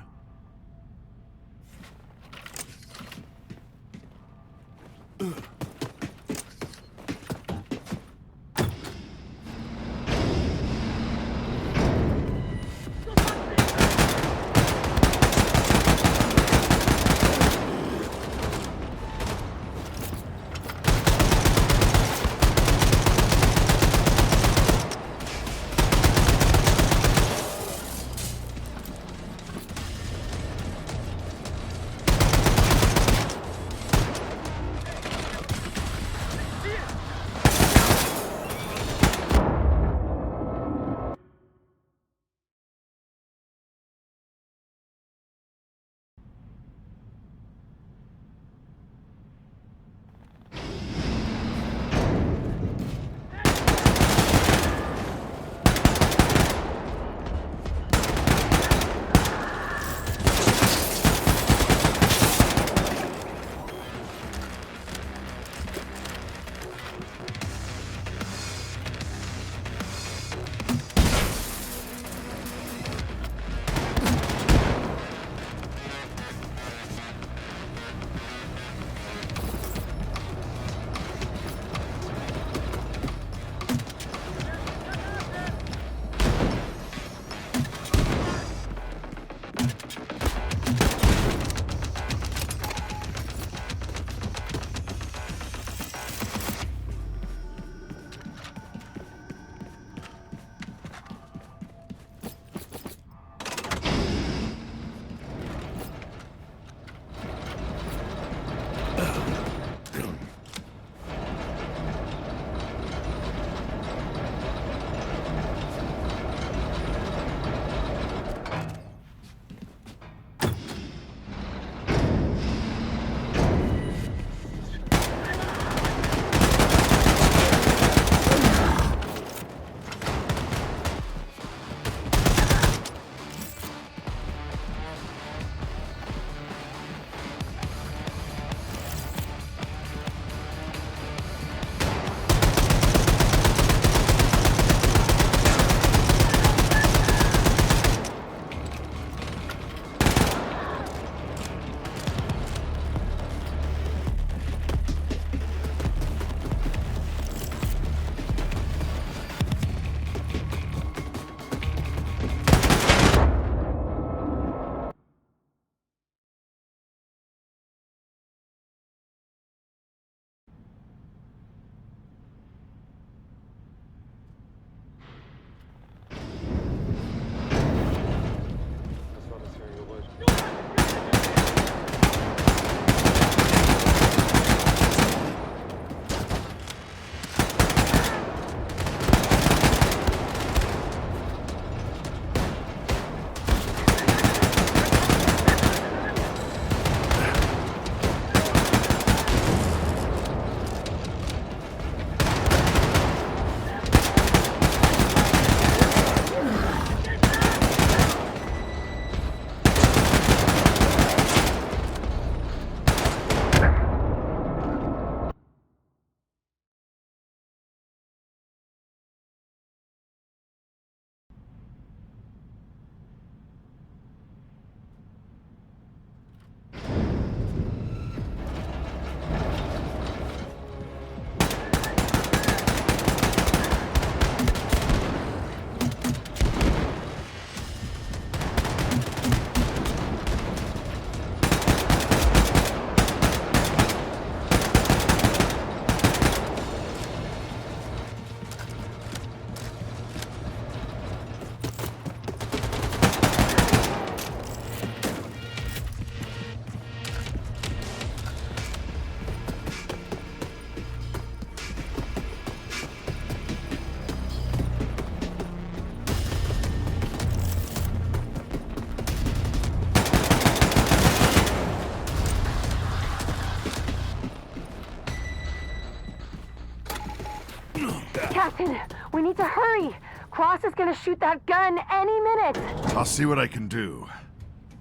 Captain, we need to hurry. Cross is gonna shoot that gun any minute. I'll see what I can do.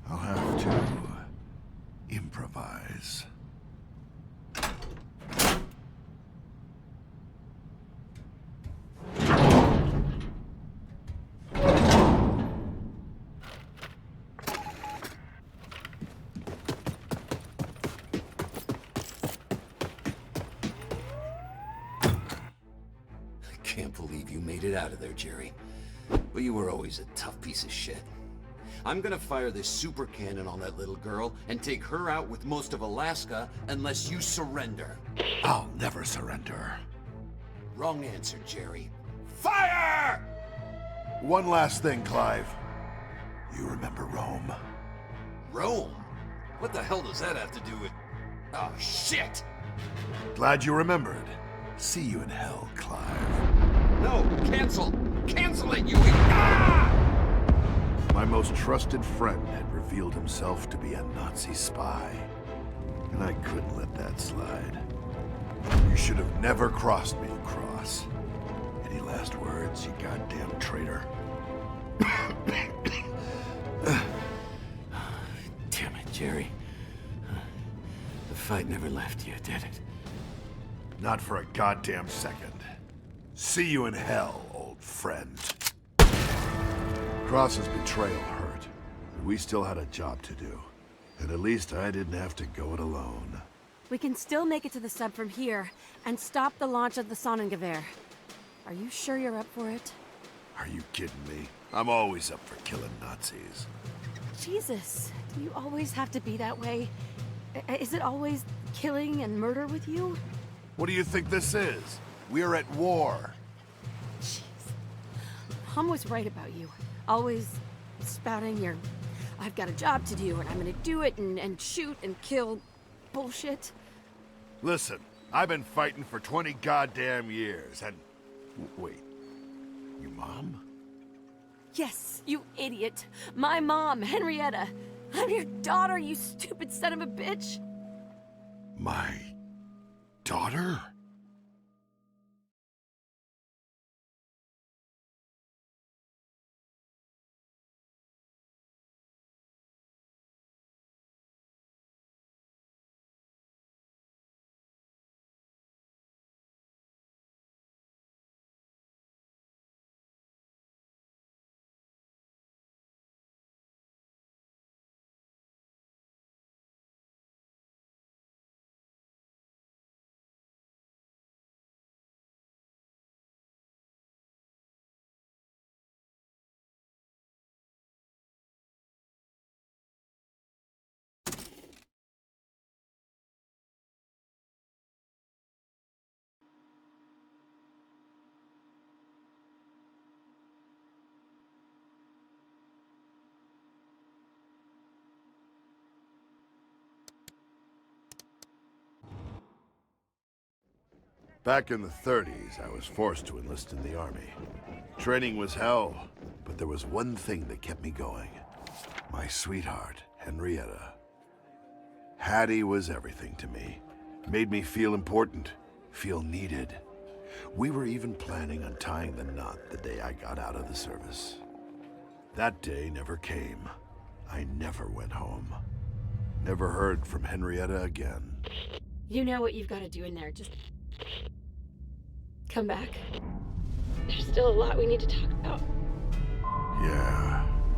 I'll have to improvise. Can't believe you made it out of there, Jerry. But you were always a tough piece of shit. I'm gonna fire this super cannon on that little girl and take her out with most of Alaska unless you surrender. I'll never surrender. Wrong answer, Jerry. Fire! One last thing, Clive. You remember Rome? Rome? What the hell does that have to do with... Oh, shit! Glad you remembered. See you in hell, Clive. No, cancel! Cancel it, you... Ah! My most trusted friend had revealed himself to be a Nazi spy. And I couldn't let that slide. You should have never crossed me, Cross. Any last words, you goddamn traitor? Damn it, Jerry. The fight never left you, did it? Not for a goddamn second. See you in hell, old friend. Cross's betrayal hurt, but we still had a job to do. And at least I didn't have to go it alone. We can still make it to the sub from here and stop the launch of the Sonnengewehr. Are you sure you're up for it? Are you kidding me? I'm always up for killing Nazis. Jesus, do you always have to be that way? Is it always killing and murder with you? What do you think this is? We're at war. Jeez. Mom was right about you. Always spouting your, I've got a job to do and I'm gonna do it and shoot and kill bullshit. Listen, I've been fighting for 20 goddamn years and... Wait, your mom? Yes, you idiot. My mom, Henrietta. I'm your daughter, you stupid son of a bitch. My... daughter? Back in the 30s, I was forced to enlist in the army. Training was hell, but there was one thing that kept me going. My sweetheart, Henrietta. Hattie was everything to me. Made me feel important, feel needed. We were even planning on tying the knot the day I got out of the service. That day never came. I never went home. Never heard from Henrietta again. You know what you've got to do in there. Just come back. There's still a lot we need to talk about.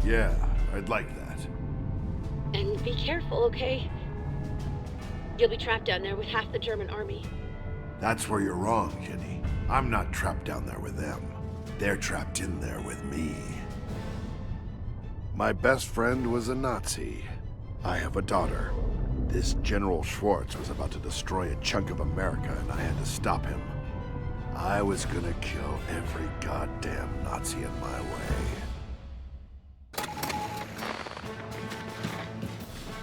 Yeah, I'd like that. And be careful, okay? You'll be trapped down there with half the German army. That's where you're wrong, Jenny. I'm not trapped down there with them. They're trapped in there with me. My best friend was a Nazi. I have a daughter. This General Schwartz was about to destroy a chunk of America, and I had to stop him. I was gonna kill every goddamn Nazi in my way.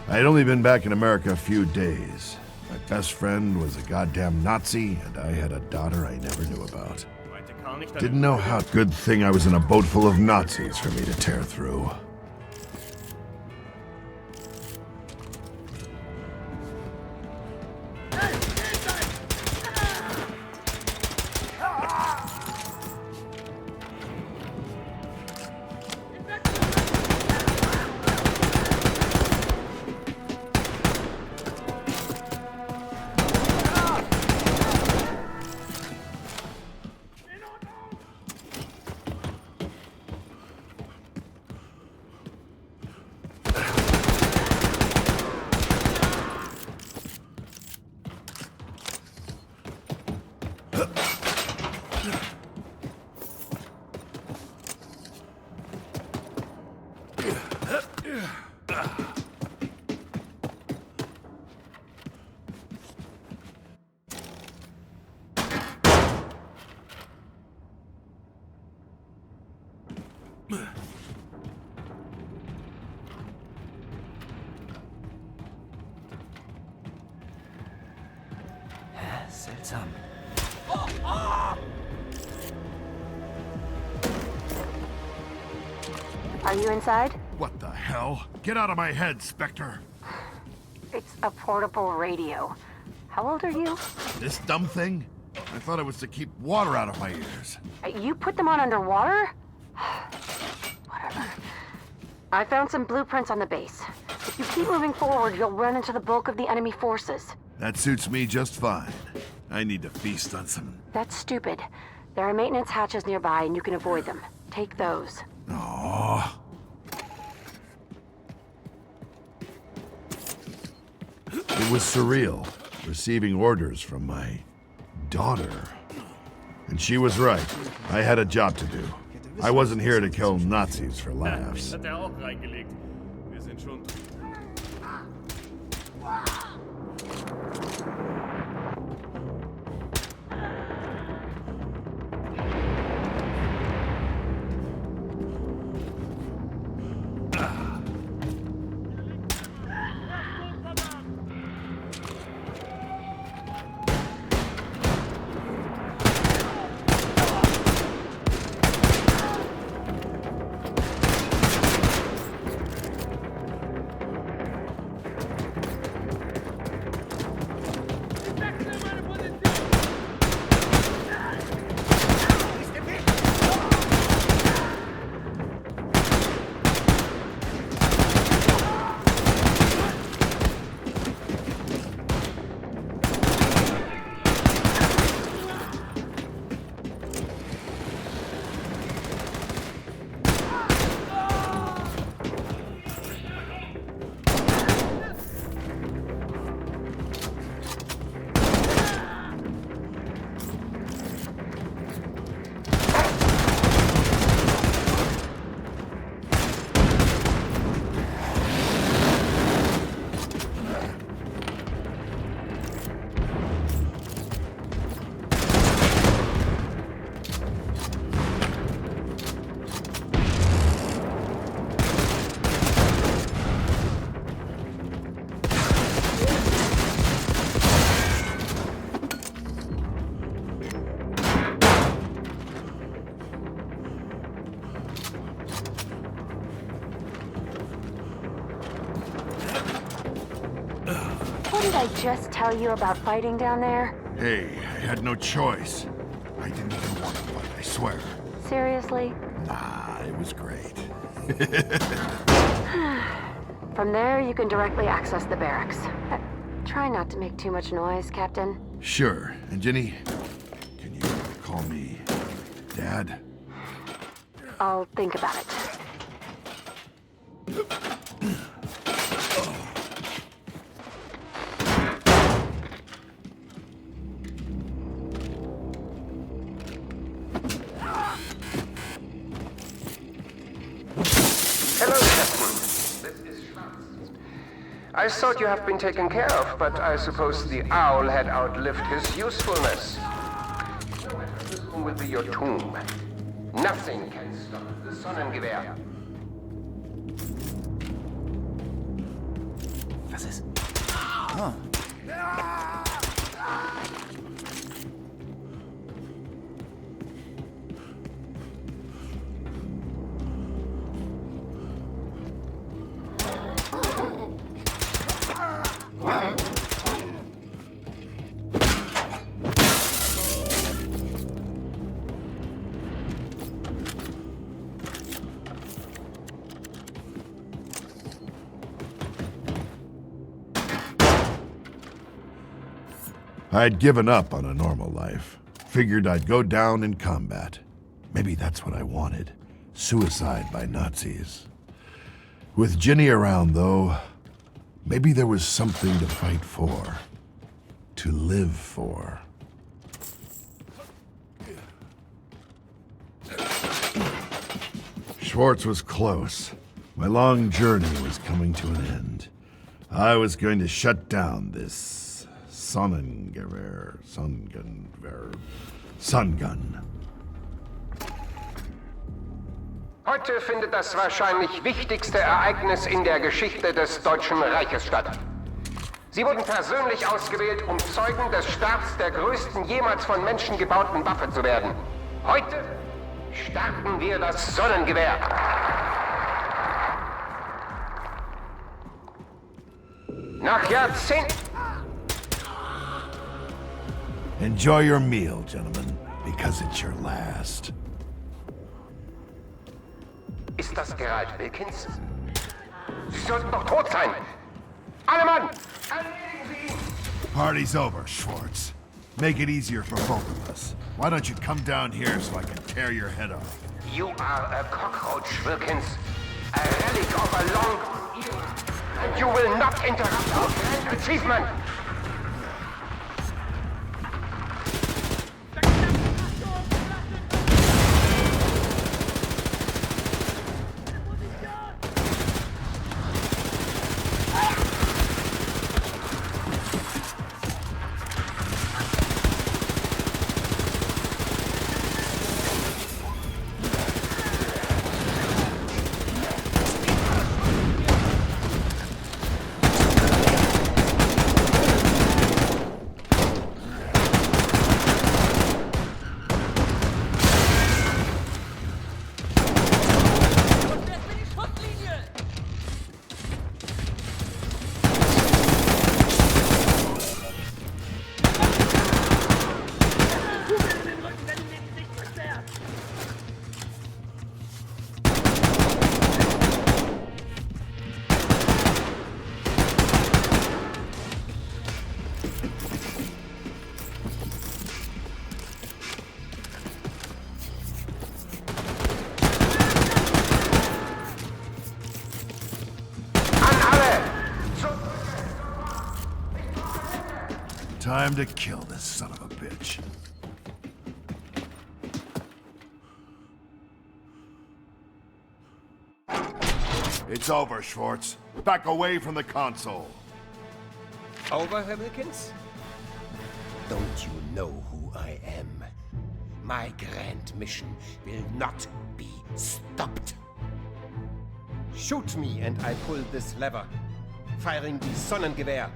I had only been back in America a few days. My best friend was a goddamn Nazi, and I had a daughter I never knew about. Didn't know how. Good thing I was in a boat full of Nazis for me to tear through. Seltsam. Are you inside? What the hell? Get out of my head, Spectre! It's a portable radio. How old are you? This dumb thing? I thought it was to keep water out of my ears. You put them on underwater? Whatever. I found some blueprints on the base. If you keep moving forward, you'll run into the bulk of the enemy forces. That suits me just fine. I need to feast on some... That's stupid. There are maintenance hatches nearby and you can avoid them. Take those. Aww. It was surreal, receiving orders from my daughter. And she was right. I had a job to do. I wasn't here to kill Nazis for laughs. Hat auch reingelegt. Wir sind schon... Did I just tell you about fighting down there? Hey, I had no choice. I didn't even want to fight, I swear. Seriously? Nah, it was great. From there, you can directly access the barracks. Try not to make too much noise, Captain. Sure. And Jenny, can you call me Dad? I'll think about it. I thought you have been taken care of, but I suppose the owl had outlived his usefulness. This room will be your tomb. Nothing can stop the Sonnengewehr. Was ist? Oh. I'd given up on a normal life. Figured I'd go down in combat. Maybe that's what I wanted. Suicide by Nazis. With Ginny around, though, maybe there was something to fight for. To live for. Schwartz was close. My long journey was coming to an end. I was going to shut down this Sun Gun. Heute findet das wahrscheinlich wichtigste Ereignis in der Geschichte des Deutschen Reiches statt. Sie wurden persönlich ausgewählt, um Zeugen des Starts der größten jemals von Menschen gebauten Waffe zu werden. Heute starten wir das Sonnengewehr. Nach Jahrzehnten... Enjoy your meal, gentlemen, because it's your last. Ist das Geralt Wilkins? Sie sollten doch tot sein! Alle Mann! Erledigen Sie ihn! Party's over, Schwartz. Make it easier for both of us. Why don't you come down here so I can tear your head off? You are a cockroach, Wilkins. A relic of a long era. And you will not interrupt our grand achievement! Time to kill this son of a bitch. It's over, Schwartz. Back away from the console. Over, Herr Wilkins? Don't you know who I am? My grand mission will not be stopped. Shoot me and I pull this lever, firing the Sonnengewehr.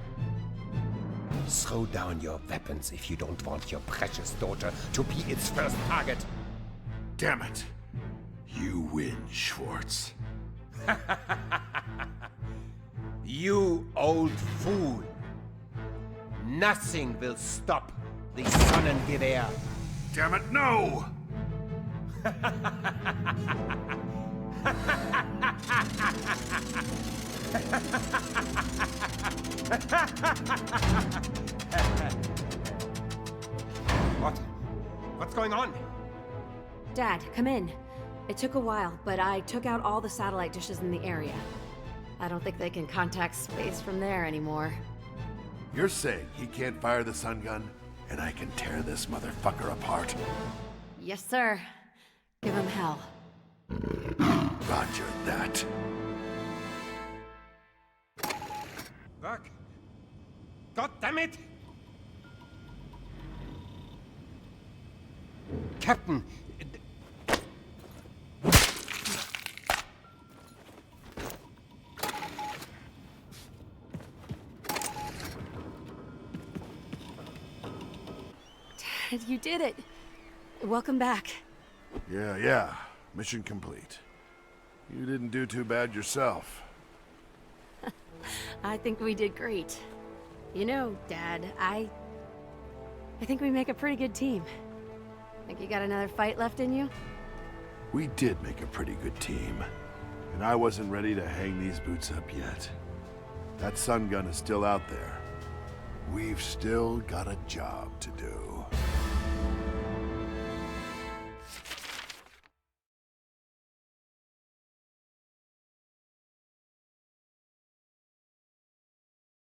Throw down your weapons if you don't want your precious daughter to be its first target. Damn it. You win, Schwartz. You old fool. Nothing will stop the Sonnengewehr. Damn it, no! What's going on? Dad, come in. It took a while, but I took out all the satellite dishes in the area. I don't think they can contact space from there anymore. You're saying he can't fire the sun gun, and I can tear this motherfucker apart? Yes, sir. Give him hell. Roger that. Fuck. God damn it! Captain! Dad, you did it. Welcome back. Yeah. Mission complete. You didn't do too bad yourself. I think we did great. You know, Dad, I think we make a pretty good team. Think you got another fight left in you? We did make a pretty good team. And I wasn't ready to hang these boots up yet. That sun gun is still out there. We've still got a job to do.